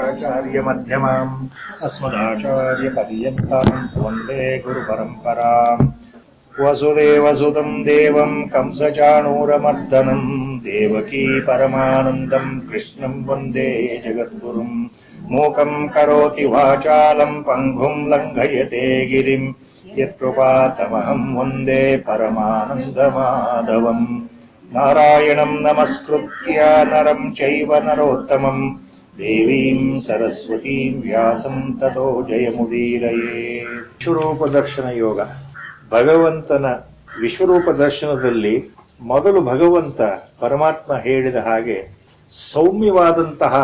ಆಚಾರ್ಯ ಮಧ್ಯಮಾಂ ಅಸ್ಮದಾಚಾರ್ಯ ಪರ್ಯಂತಾಂ ವಂದೇ ಗುರು ಪರಂಪರಾಂ ವಸುದೇವಸುತಂ ದೇವಂ ಕಂಸಚಾಣೂರಮರ್ದನಂ ದೇವಕೀ ಪರಮಾನಂದಂ ಕೃಷ್ಣಂ ವಂದೇ ಜಗದ್ಗುರುಂ ಮೂಕಂ ಕರೋತಿ ವಾಚಾಲಂ ಪಂಗುಂ ಲಂಘಯತೆ ಗಿರಿಂ ಯತ್ಕೃಪಾತಮಹಂ ವಂದೇ ಪರಮಾನಂದಮಾಧವಂ ನಾರಾಯಣಂ ನಮಸ್ಕೃತ್ಯ ನರಂ ಚೈವ ನರೋತ್ತಮಂ ದೇವೀಂ ಸರಸ್ವತೀಂ ವ್ಯಾಸಂ ತತೋ ಜಯಮುದೀರಯೇ. ವಿಶ್ವರೂಪ ದರ್ಶನ ಯೋಗ. ಭಗವಂತನ ವಿಶ್ವರೂಪ ದರ್ಶನದಲ್ಲಿ ಮೊದಲು ಭಗವಂತ ಪರಮಾತ್ಮ ಹೇಳಿದ ಹಾಗೆ ಸೌಮ್ಯವಾದಂತಹ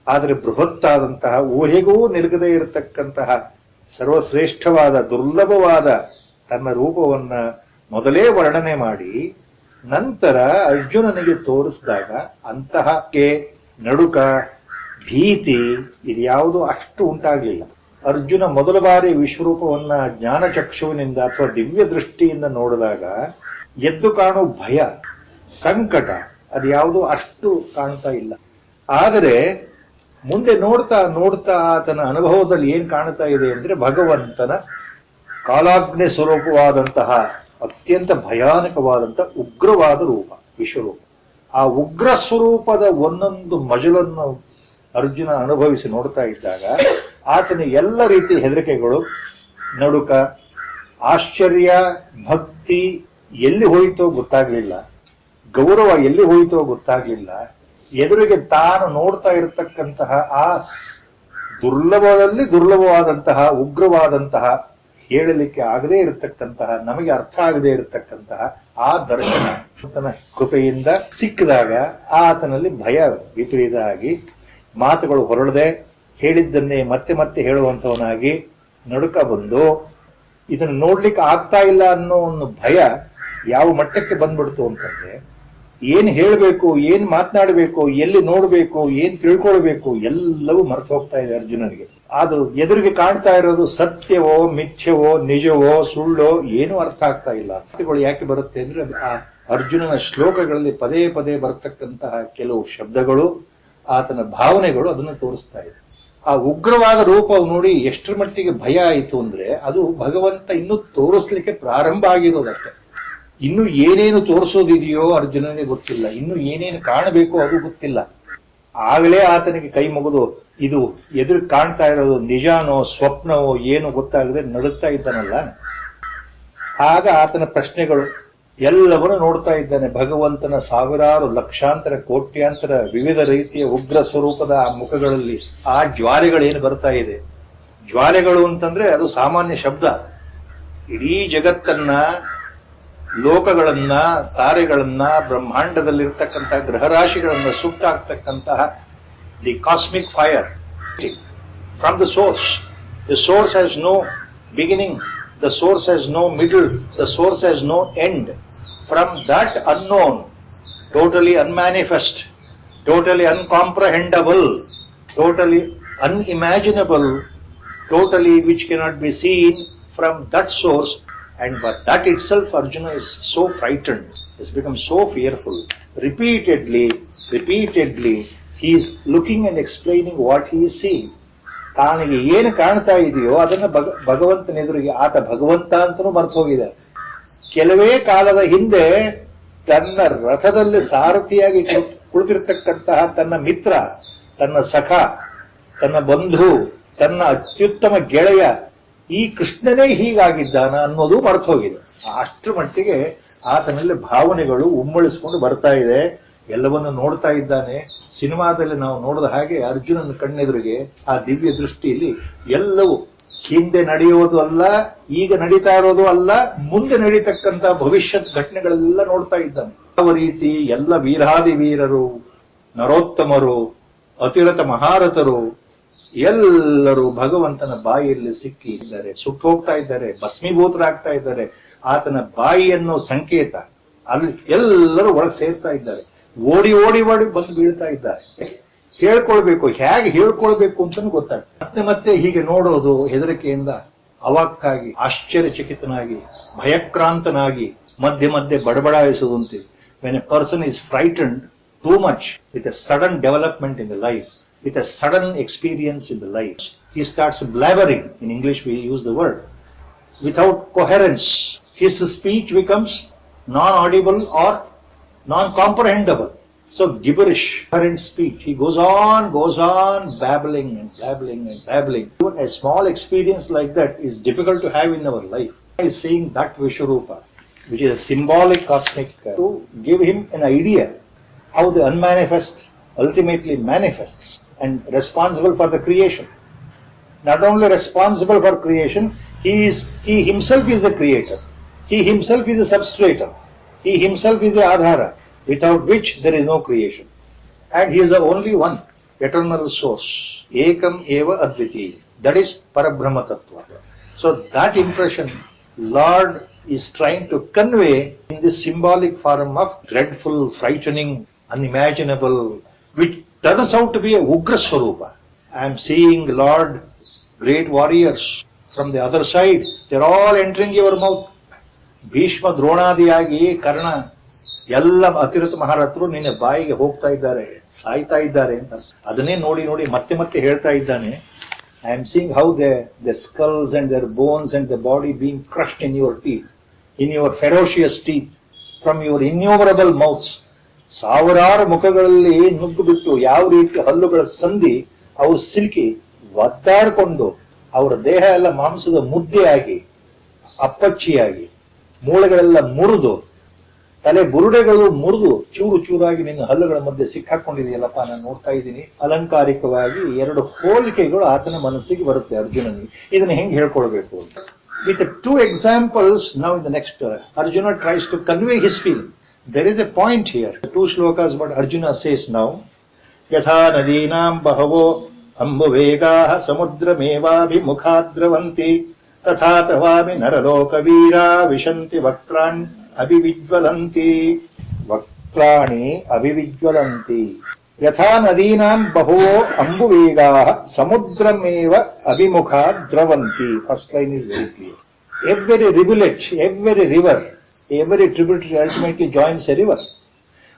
ಆದರೆ ಬೃಹತ್ತಾದಂತಹ ಊಹೆಗೂ ನಿಲುಕದೇ ಇರತಕ್ಕಂತಹ ಸರ್ವಶ್ರೇಷ್ಠವಾದ ದುರ್ಲಭವಾದ ತನ್ನ ರೂಪವನ್ನ ಮೊದಲೇ ವರ್ಣನೆ ಮಾಡಿ ನಂತರ ಅರ್ಜುನನಿಗೆ ತೋರಿಸಿದಾಗ ಅಂತಹಕ್ಕೆ ನಡುಕ ಭೀತಿ ಇದ್ಯಾವುದು ಅಷ್ಟು ಉಂಟಾಗಲಿಲ್ಲ. ಅರ್ಜುನ ಮೊದಲ ಬಾರಿ ವಿಶ್ವರೂಪವನ್ನ ಜ್ಞಾನಚಕ್ಷುವಿನಿಂದ ಅಥವಾ ದಿವ್ಯ ದೃಷ್ಟಿಯಿಂದ ನೋಡಿದಾಗ ಎದ್ದು ಕಾಣುವ ಭಯ, ಸಂಕಟ ಅದ್ಯಾವುದು ಅಷ್ಟು ಕಾಣ್ತಾ ಇಲ್ಲ. ಆದರೆ ಮುಂದೆ ನೋಡ್ತಾ ನೋಡ್ತಾ ಆತನ ಅನುಭವದಲ್ಲಿ ಏನ್ ಕಾಣ್ತಾ ಇದೆ ಅಂದ್ರೆ ಭಗವಂತನ ಕಾಲಾಗ್ನಿ ಸ್ವರೂಪವಾದಂತಹ ಅತ್ಯಂತ ಭಯಾನಕವಾದಂತಹ ಉಗ್ರವಾದ ರೂಪ ವಿಶ್ವರೂಪ. ಆ ಉಗ್ರ ಸ್ವರೂಪದ ಒಂದೊಂದು ಮಜಲನ್ನು ಅರ್ಜುನ ಅನುಭವಿಸಿ ನೋಡ್ತಾ ಇದ್ದಾಗ ಆತನ ಎಲ್ಲ ರೀತಿಯ ಹೆದರಿಕೆಗಳು, ನಡುಕ, ಆಶ್ಚರ್ಯ, ಭಕ್ತಿ ಎಲ್ಲಿ ಹೋಯಿತೋ ಗೊತ್ತಾಗ್ಲಿಲ್ಲ, ಗೌರವ ಎಲ್ಲಿ ಹೋಯಿತೋ ಗೊತ್ತಾಗ್ಲಿಲ್ಲ. ಎದುರಿಗೆ ತಾನು ನೋಡ್ತಾ ಇರತಕ್ಕಂತಹ ಆ ದುರ್ಲಭದಲ್ಲಿ ದುರ್ಲಭವಾದಂತಹ ಉಗ್ರವಾದಂತಹ ಹೇಳಲಿಕ್ಕೆ ಆಗದೇ ಇರತಕ್ಕಂತಹ ನಮಗೆ ಅರ್ಥ ಆಗದೇ ಇರತಕ್ಕಂತಹ ಆ ದರ್ಶನ ಆತನ ಕೃಪೆಯಿಂದ ಸಿಕ್ಕಿದಾಗ ಆತನಲ್ಲಿ ಭಯ ವಿಪರೀತ ಆಗಿ ಮಾತುಗಳು ಹೊರಡದೆ ಹೇಳಿದ್ದನ್ನೇ ಮತ್ತೆ ಮತ್ತೆ ಹೇಳುವಂತವನಾಗಿ ನಡುಕ ಬಂದು ಇದನ್ನು ನೋಡ್ಲಿಕ್ಕೆ ಆಗ್ತಾ ಇಲ್ಲ ಅನ್ನೋ ಒಂದು ಭಯ ಯಾವ ಮಟ್ಟಕ್ಕೆ ಬಂದ್ಬಿಡ್ತು ಅಂತಂದ್ರೆ ಏನ್ ಹೇಳಬೇಕು, ಏನ್ ಮಾತನಾಡಬೇಕು, ಎಲ್ಲಿ ನೋಡ್ಬೇಕು, ಏನ್ ತಿಳ್ಕೊಳ್ಬೇಕು ಎಲ್ಲವೂ ಮರೆತು ಹೋಗ್ತಾ ಇದೆ ಅರ್ಜುನನಿಗೆ. ಅದು ಎದುರಿಗೆ ಕಾಣ್ತಾ ಇರೋದು ಸತ್ಯವೋ ಮಿಥ್ಯವೋ ನಿಜವೋ ಸುಳ್ಳೋ ಏನೂ ಅರ್ಥ ಆಗ್ತಾ ಇಲ್ಲ. ಅರ್ಥಗಳು ಯಾಕೆ ಬರುತ್ತೆ ಅಂದ್ರೆ ಆ ಅರ್ಜುನನ ಶ್ಲೋಕಗಳಲ್ಲಿ ಪದೇ ಪದೇ ಬರತಕ್ಕಂತಹ ಕೆಲವು ಶಬ್ದಗಳು, ಆತನ ಭಾವನೆಗಳು ಅದನ್ನು ತೋರಿಸ್ತಾ ಇದೆ. ಆ ಉಗ್ರವಾದ ರೂಪ ನೋಡಿ ಎಷ್ಟರ ಮಟ್ಟಿಗೆ ಭಯ ಆಯಿತು ಅಂದ್ರೆ ಅದು ಭಗವಂತ ಇನ್ನೂ ತೋರಿಸ್ಲಿಕ್ಕೆ ಪ್ರಾರಂಭ ಆಗಿರೋದಷ್ಟೇ. ಇನ್ನು ಏನೇನು ತೋರಿಸೋದಿದೆಯೋ ಅರ್ಜುನನಿಗೆ ಗೊತ್ತಿಲ್ಲ, ಇನ್ನು ಏನೇನು ಕಾಣಬೇಕು ಅದು ಗೊತ್ತಿಲ್ಲ. ಆಗಲೇ ಆತನಿಗೆ ಕೈ ಮುಗಿದು ಇದು ಎದುರು ಕಾಣ್ತಾ ಇರೋದು ನಿಜಾನೋ ಸ್ವಪ್ನವೋ ಏನು ಗೊತ್ತಾಗದೆ ನಡುತ್ತಾ ಇದ್ದಾನಲ್ಲ. ಆಗ ಆತನ ಪ್ರಶ್ನೆಗಳು ಎಲ್ಲವನ್ನೂ ನೋಡ್ತಾ ಇದ್ದಾನೆ. ಭಗವಂತನ ಸಾವಿರಾರು ಲಕ್ಷಾಂತರ ಕೋಟ್ಯಾಂತರ ವಿವಿಧ ರೀತಿಯ ಉಗ್ರ ಸ್ವರೂಪದ ಆ ಮುಖಗಳಲ್ಲಿ ಆ ಜ್ವಾಲೆಗಳೇನು ಬರ್ತಾ ಇದೆ. ಜ್ವಾಲೆಗಳು ಅಂತಂದ್ರೆ ಅದು ಸಾಮಾನ್ಯ ಶಬ್ದ. ಇಡೀ ಜಗತ್ತನ್ನ, ಲೋಕಗಳನ್ನ, ತಾರೆಗಳನ್ನ, ಬ್ರಹ್ಮಾಂಡದಲ್ಲಿರ್ತಕ್ಕಂತಹ ಗ್ರಹರಾಶಿಗಳನ್ನ ಸುಟ್ಟಾಗ್ತಕ್ಕಂತಹ the cosmic fire from the source. The source has no beginning, the source has no middle, the source has no end. From that unknown, totally unmanifest, totally uncomprehendable, totally unimaginable, totally which cannot be seen, from that source, and but that itself Arjuna is so frightened, has become so fearful. Repeatedly he is looking and explaining what he is seeing. ತಾನಿಗೆ ಏನು ಕಾಣ್ತಾ ಇದೆಯೋ ಅದನ್ನ ಭಗವಂತನೆದುರಿಗೆ ಆತ ಭಗವಂತ ಅಂತನೂ ಮರ್ತು ಹೋಗಿದೆ. ಕೆಲವೇ ಕಾಲದ ಹಿಂದೆ ತನ್ನ ರಥದಲ್ಲಿ ಸಾರಥಿಯಾಗಿ ಕುಳಿತಿರ್ತಕ್ಕಂತಹ ತನ್ನ ಮಿತ್ರ, ತನ್ನ ಸಖ, ತನ್ನ ಬಂಧು, ತನ್ನ ಅತ್ಯುತ್ತಮ ಗೆಳೆಯ ಈ ಕೃಷ್ಣನೇ ಹೀಗಾಗಿದ್ದಾನ ಅನ್ನೋದು ಮರ್ತು ಹೋಗಿದೆ. ಅಷ್ಟರ ಮಟ್ಟಿಗೆ ಆತನಲ್ಲಿ ಭಾವನೆಗಳು ಉಮ್ಮಳಿಸ್ಕೊಂಡು ಬರ್ತಾ ಇದೆ. ಎಲ್ಲವನ್ನು ನೋಡ್ತಾ ಇದ್ದಾನೆ. ಸಿನಿಮಾದಲ್ಲಿ ನಾವು ನೋಡಿದ ಹಾಗೆ ಅರ್ಜುನನ ಕಣ್ಣೆದುರಿಗೆ ಆ ದಿವ್ಯ ದೃಷ್ಟಿಯಲ್ಲಿ ಎಲ್ಲವೂ ಹಿಂದೆ ನಡೆಯೋದು ಅಲ್ಲ, ಈಗ ನಡೀತಾ ಇರೋದು ಅಲ್ಲ, ಮುಂದೆ ನಡೀತಕ್ಕಂಥ ಭವಿಷ್ಯದ ಘಟನೆಗಳೆಲ್ಲ ನೋಡ್ತಾ ಇದ್ದಾನೆ. ಯಾವ ರೀತಿ ಎಲ್ಲ ವೀರಾದಿ ವೀರರು, ನರೋತ್ತಮರು, ಅತಿರಥ ಮಹಾರಥರು ಎಲ್ಲರೂ ಭಗವಂತನ ಬಾಯಿಯಲ್ಲಿ ಸಿಕ್ಕಿ ಇದ್ದಾರೆ, ಸುಟ್ಟು ಹೋಗ್ತಾ ಇದ್ದಾರೆ, ಭಸ್ಮೀಭೂತರಾಗ್ತಾ ಇದ್ದಾರೆ. ಆತನ ಬಾಯಿ ಅನ್ನೋ ಸಂಕೇತ ಅಲ್ಲಿ ಎಲ್ಲರೂ ಒಳಗೆ ಸೇರ್ತಾ ಇದ್ದಾರೆ. ಓಡಿ ಓಡಿ ಓಡಿ ಬಂದು ಬೀಳ್ತಾ ಇದ್ದಾರೆ. ಹೇಳ್ಕೊಳ್ಬೇಕು, ಹೇಗೆ ಹೇಳ್ಕೊಳ್ಬೇಕು ಅಂತಾನು ಗೊತ್ತಾಗ್ತದೆ. ಮತ್ತೆ ಮತ್ತೆ ಹೀಗೆ ನೋಡೋದು ಹೆದರಿಕೆಯಿಂದ ಅವಾಕ್ಕಾಗಿ, ಆಶ್ಚರ್ಯಚಕಿತನಾಗಿ, ಭಯಕ್ರಾಂತನಾಗಿ, ಮಧ್ಯೆ ಮಧ್ಯೆ ಬಡಬಡಾಯಿಸುವುದಂತೆ. When a person is frightened too much with a sudden development in the life, with a sudden experience in the life. He starts blabbering, in English we use the word, without coherence. His speech becomes non-audible or non-comprehensible. So gibberish, current speech. He goes on, babbling and babbling and babbling. Even a small experience like that is difficult to have in our life. He is seeing that Vishwarupa, which is a symbolic cosmic, to give him an idea how the unmanifest ultimately manifests and responsible for the creation. Not only responsible for creation, he himself is the creator. He himself is the substrator. He himself is the adhara, without which there is no creation. And he is the only one, eternal source. Ekam eva adviti. That is Parabrahma Tattva. So that impression Lord is trying to convey in this symbolic form of dreadful, frightening, unimaginable, which turns out to be a Ugra Swarupa. I am seeing Lord, great warriors from the other side. They are all entering your mouth. Bhishma ದ್ರೋಣಾದಿಯಾಗಿ ಕರ್ಣ ಎಲ್ಲ ಅತಿರಥ ಮಹಾರಥರು ನಿನ್ನ ಬಾಯಿಗೆ ಹೋಗ್ತಾ ಇದ್ದಾರೆ, ಸಾಯ್ತಾ ಇದ್ದಾರೆ ಅಂತ ಅದನ್ನೇ ನೋಡಿ ನೋಡಿ ಮತ್ತೆ ಮತ್ತೆ ಹೇಳ್ತಾ ಇದ್ದಾನೆ. I am seeing how their skulls and their bones and the body being crushed in your teeth, in your ferocious teeth, from your innumerable mouths. ಸಾವಿರಾರು ಮುಖಗಳಲ್ಲಿ ನುಗ್ಗು ಬಿಟ್ಟು ಯಾವ ರೀತಿ ಹಲ್ಲುಗಳ ಸಂಧಿ ಅವು ಸಿಲುಕಿ ಒದ್ದಾಡಿಕೊಂಡು ಅವರ ದೇಹ ಎಲ್ಲ ಮಾಂಸದ ಮುದ್ದೆಯಾಗಿ ಅಪ್ಪಚ್ಚಿಯಾಗಿ ಮೂಳೆಗಳೆಲ್ಲ ಮುರಿದು ತಲೆ ಬುರುಡೆಗಳು ಮುರಿದು ಚೂರು ಚೂರಾಗಿ ನಿನ್ನ ಹಲ್ಲುಗಳ ಮಧ್ಯೆ ಸಿಕ್ಕಾಕೊಂಡಿದೆಯಲ್ಲಪ್ಪ, ನಾನು ನೋಡ್ತಾ ಇದ್ದೀನಿ. ಅಲಂಕಾರಿಕವಾಗಿ ಎರಡು ಹೋಲಿಕೆಗಳು ಆತನ ಮನಸ್ಸಿಗೆ ಬರುತ್ತೆ ಅರ್ಜುನನಿಗೆ. ಇದನ್ನ ಹೆಂಗೆ ಹೇಳ್ಕೊಳ್ಬೇಕು ಅಂತ. With 2 examples now in the next, Arjuna tries to convey his feeling. There is a point here. 2 shlokas what Arjuna says now. Yatha nadinam bahavo ambuvegah samudramevabhimukhadravanti तथा तवामि नरलोकवीरा विशन्ति वक्त्राणि अभिविज्वलन्ति. वक्त्राणि अभिविज्वलन्ति यथा नदीनां बहवो अम्बुवेगाः समुद्रमेव अभिमुखा द्रवन्ति. First line is very clear. Every rivulet, every river, every tributary ultimately joins a river.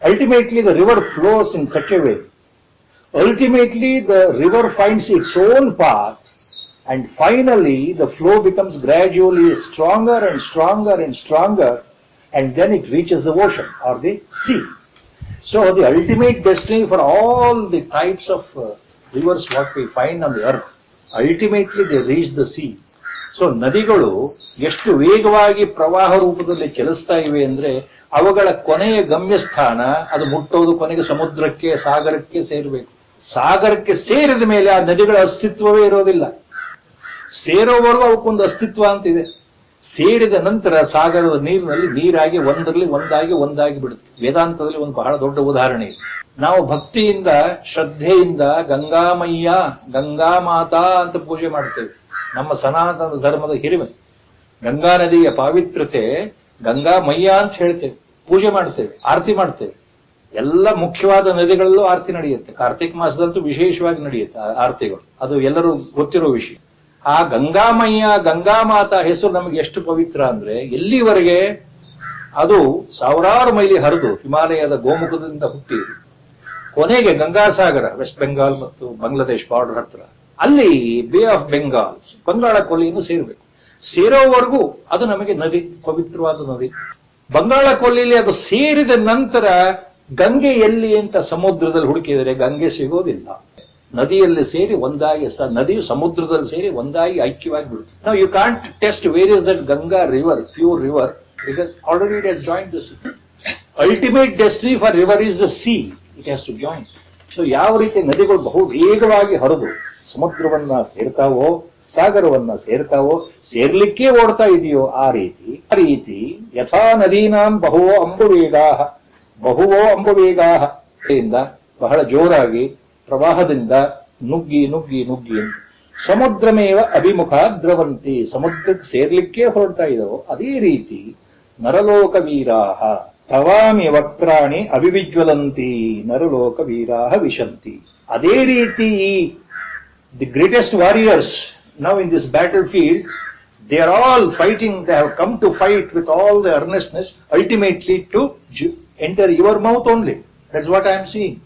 Ultimately the river flows in such a way. Ultimately the river finds its own path. And finally, the flow becomes gradually stronger and stronger and stronger, and then it reaches the ocean or the sea. So, the ultimate destiny for all the types of rivers what we find on the earth, ultimately they reach the sea. So, ನದಿಗಳು ಎಷ್ಟು ವೇಗವಾಗಿ ಪ್ರವಾಹ ರೂಪದಲ್ಲಿ ಚಲಿಸ್ತಾ ಇವೆ ಅಂದ್ರೆ ಅವುಗಳ ಕೊನೆಯ ಗಮ್ಯಸ್ಥಾನ ಅದು ಮುಟ್ಟೋದು ಕೊನೆಗೆ ಸಮುದ್ರಕ್ಕೆ, ಸಾಗರಕ್ಕೆ ಸೇರಬೇಕು. ಸಾಗರಕ್ಕೆ ಸೇರಿದ ಮೇಲೆ ಆ ನದಿಗಳ ಅಸ್ತಿತ್ವವೇ ಇರೋದಿಲ್ಲ. ಸೇರೋವರೆಗೂ ಅವಕ್ಕೊಂದು ಅಸ್ತಿತ್ವ ಅಂತಿದೆ. ಸೇರಿದ ನಂತರ ಸಾಗರದ ನೀರಿನಲ್ಲಿ ನೀರಾಗಿ ಒಂದಾಗಿ ಬಿಡುತ್ತೆ. ವೇದಾಂತದಲ್ಲಿ ಒಂದು ಬಹಳ ದೊಡ್ಡ ಉದಾಹರಣೆ ಇದೆ. ನಾವು ಭಕ್ತಿಯಿಂದ ಶ್ರದ್ಧೆಯಿಂದ ಗಂಗಾಮಯ್ಯ, ಗಂಗಾ ಮಾತಾ ಅಂತ ಪೂಜೆ ಮಾಡ್ತೇವೆ. ನಮ್ಮ ಸನಾತನ ಧರ್ಮದ ಹಿರಿಮೆ, ಗಂಗಾ ನದಿಯ ಪಾವಿತ್ರತೆ, ಗಂಗಾ ಮಯ್ಯ ಅಂತ ಹೇಳ್ತೇವೆ, ಪೂಜೆ ಮಾಡ್ತೇವೆ, ಆರತಿ ಮಾಡ್ತೇವೆ. ಎಲ್ಲ ಮುಖ್ಯವಾದ ನದಿಗಳಲ್ಲೂ ಆರತಿ ನಡೆಯುತ್ತೆ. ಕಾರ್ತಿಕ ಮಾಸದಂತೂ ವಿಶೇಷವಾಗಿ ನಡೆಯುತ್ತೆ ಆರತಿಗಳು, ಅದು ಎಲ್ಲರೂ ಗೊತ್ತಿರೋ ವಿಷಯ. ಆ ಗಂಗಾಮಯ್ಯ, ಗಂಗಾ ಮಾತಾ ಹೆಸರು ನಮಗೆ ಎಷ್ಟು ಪವಿತ್ರ ಅಂದ್ರೆ ಎಲ್ಲಿವರೆಗೆ ಅದು ಸಾವಿರಾರು ಮೈಲಿ ಹರಿದು ಹಿಮಾಲಯದ ಗೋಮುಖದಿಂದ ಹುಟ್ಟಿ ಕೊನೆಗೆ ಗಂಗಾಸಾಗರ, ವೆಸ್ಟ್ ಬೆಂಗಾಲ್ ಮತ್ತು ಬಾಂಗ್ಲಾದೇಶ್ ಬಾರ್ಡರ್ ಹತ್ರ, ಅಲ್ಲಿ ಬೇ ಆಫ್ ಬೆಂಗಾಲ್, ಬಂಗಾಳ ಕೊಲ್ಲಿಯನ್ನು ಸೇರಬೇಕು. ಸೇರೋವರೆಗೂ ಅದು ನಮಗೆ ನದಿ, ಪವಿತ್ರವಾದ ನದಿ. ಬಂಗಾಳ ಕೊಲ್ಲಿಯಲ್ಲಿ ಅದು ಸೇರಿದ ನಂತರ ಗಂಗೆ ಎಲ್ಲಿ ಅಂತ ಸಮುದ್ರದಲ್ಲಿ ಹುಡುಕಿದರೆ ಗಂಗೆ ಸಿಗೋದಿಲ್ಲ. ನದಿಯಲ್ಲಿ ಸೇರಿ ಒಂದಾಗಿ, ನದಿಯು ಸಮುದ್ರದಲ್ಲಿ ಸೇರಿ ಒಂದಾಗಿ ಐಕ್ಯವಾಗಿ ಬಿಡುತ್ತೆ. ನಾವು you can't test where is that Ganga river, pure river, because already it has joined the sea. Ultimate destiny for river is the sea. It has to join. So ಯಾವ ರೀತಿ ನದಿಗಳು ಬಹು ವೇಗವಾಗಿ ಹರಿದು ಸಮುದ್ರವನ್ನ ಸೇರ್ತಾವೋ, ಸಾಗರವನ್ನ ಸೇರ್ತಾವೋ, ಸೇರ್ಲಿಕ್ಕೆ ಓಡ್ತಾ ಇದೆಯೋ ಆ ರೀತಿ ಯಥಾ ನದೀನಾಂ ಬಹವೋ ಅಂಬುವೇಗಾಹ ಇಂದ ಬಹಳ ಜೋರಾಗಿ ಪ್ರವಾಹದಿಂದ ನುಗ್ಗಿ ಸಮುದ್ರಮೇವ ಅಭಿಮುಖ ದ್ರವಂತಿ, ಸಮುದ್ರಕ್ಕೆ ಸೇರ್ಲಿಕ್ಕೆ ಹೊರಡ್ತಾ ಇದಾವೋ ಅದೇ ರೀತಿ ನರಲೋಕ ವೀರಾಹ ತವಾಮಿ ವಕ್ರಾಣಿ ಅಭಿವಿಜ್ವಲಂತಿ ನರಲೋಕ ವೀರಾಹ ವಿಶಂತಿ. ಅದೇ ರೀತಿ the greatest warriors now in this battle field, they are all fighting, they have come to fight with all the earnestness, ultimately to enter your mouth only. That's what I am seeing.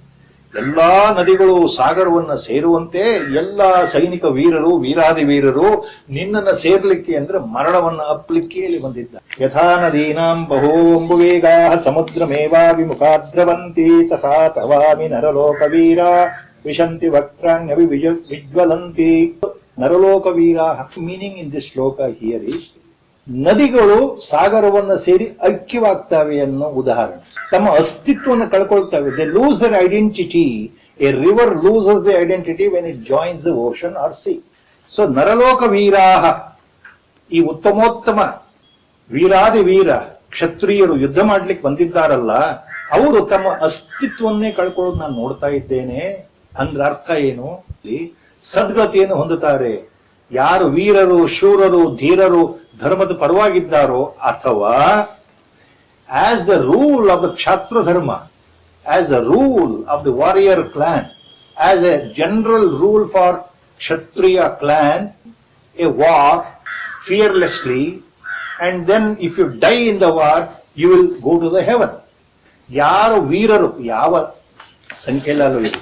ಎಲ್ಲಾ ನದಿಗಳು ಸಾಗರವನ್ನ ಸೇರುವಂತೆ ಎಲ್ಲ ಸೈನಿಕ ವೀರರು ವೀರಾದಿ ವೀರರು ನಿನ್ನನ್ನ ಸೇರ್ಲಿಕ್ಕೆ ಅಂದ್ರೆ ಮರಣವನ್ನ ಅಪ್ಪಲಿಕ್ಕೆ ಇಲ್ಲಿ ಬಂದಿದ್ದ. ಯಥಾ ನದೀನಾಂ ಬಹೂಂಬುವೇಗಾ ಸಮುದ್ರಮೇವಾ ವಿಮುಖಾದ್ರವಂತಿ ತಥಾ ತವಾಮಿ ನರಲೋಕ ವೀರ ವಿಶಂತಿ ವಕ್ರಾಣ್ಯ ವಿಜ್ವಲಂತಿ. ನರಲೋಕ ವೀರ meaning in this shloka here is ನದಿಗಳು ಸಾಗರವನ್ನ ಸೇರಿ ಐಕ್ಯವಾಗ್ತವೆ ಅನ್ನೋ ಉದಾಹರಣೆ. ತಮ್ಮ ಅಸ್ತಿತ್ವವನ್ನು ಕಳ್ಕೊಳ್ತವೆ. They lose their identity. A river loses the identity when it joins the ocean or sea. So ನರಲೋಕ ವೀರಾಹ, ಈ ಉತ್ತಮೋತ್ತಮ ವೀರಾದಿ ವೀರ ಕ್ಷತ್ರಿಯರು ಯುದ್ಧ ಮಾಡ್ಲಿಕ್ಕೆ ಬಂದಿದ್ದಾರಲ್ಲ, ಅವರು ತಮ್ಮ ಅಸ್ತಿತ್ವನ್ನೇ ಕಳ್ಕೊಳ್ಳೋದು ನಾನು ನೋಡ್ತಾ ಇದ್ದೇನೆ. ಅಂದ್ರೆ ಅರ್ಥ ಏನು? ಸದ್ಗತಿಯನ್ನು ಹೊಂದುತ್ತಾರೆ ಯಾರು ವೀರರು ಶೂರರು ಧೀರರು ಧರ್ಮದ ಪರವಾಗಿದ್ದಾರೋ, ಅಥವಾ as the rule of the kshatriya dharma, as the rule of the warrior clan, as a general rule for kshatriya clan, a war fearlessly, and then if you die in the war you will go to the heaven. ಯಾರು ವೀರರು ಯಾವ ಸಂಖ್ಯೆಯಲ್ಲೂ ಇದೆ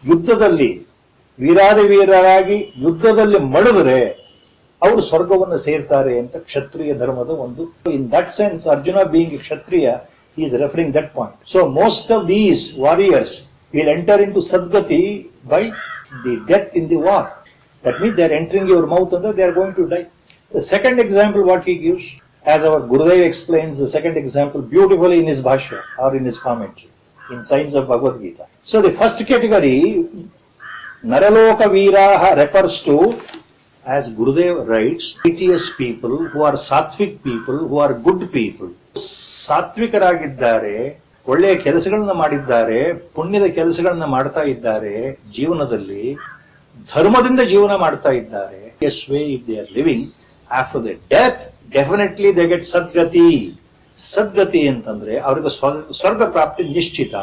ಯುದ್ಧದಲ್ಲಿ ವೀರಾದಿ ವೀರರಾಗಿ ಯುದ್ಧದಲ್ಲಿ ಮಡಿದರೆ ಅವರು ಸ್ವರ್ಗವನ್ನು ಸೇರ್ತಾರೆ ಅಂತ ಕ್ಷತ್ರಿಯ ಧರ್ಮದ ಒಂದು. In that sense Arjuna being Kshatriya is referring that point. So most of these warriors will enter in to ಸದ್ಗತಿ by the death in the war. That means they are entering your mouth ಅಂದ್ರೆ they are going to die. The second example what he gives, as our Gurudev explains the second example beautifully in his bhashya or in his commentary in science of Bhagavad Gita. So the first category Naraloka Veeraha refers to, as Gurudev writes, righteous people who are sattvic people, who are good people. ಸಾತ್ವಿಕರಾಗಿದ್ದಾರೆ, ಒಳ್ಳೆಯ ಕೆಲಸಗಳನ್ನ ಮಾಡಿದ್ದಾರೆ, ಪುಣ್ಯದ ಕೆಲಸಗಳನ್ನ ಮಾಡ್ತಾ ಇದ್ದಾರೆ, ಜೀವನದಲ್ಲಿ ಧರ್ಮದಿಂದ ಜೀವನ ಮಾಡ್ತಾ ಇದ್ದಾರೆ. Yes way if they are living after their death, definitely they get ಸದ್ಗತಿ. ಸದ್ಗತಿ ಅಂತಂದ್ರೆ ಅವರಿಗೆ ಸ್ವರ್ಗ ಪ್ರಾಪ್ತಿ ನಿಶ್ಚಿತ.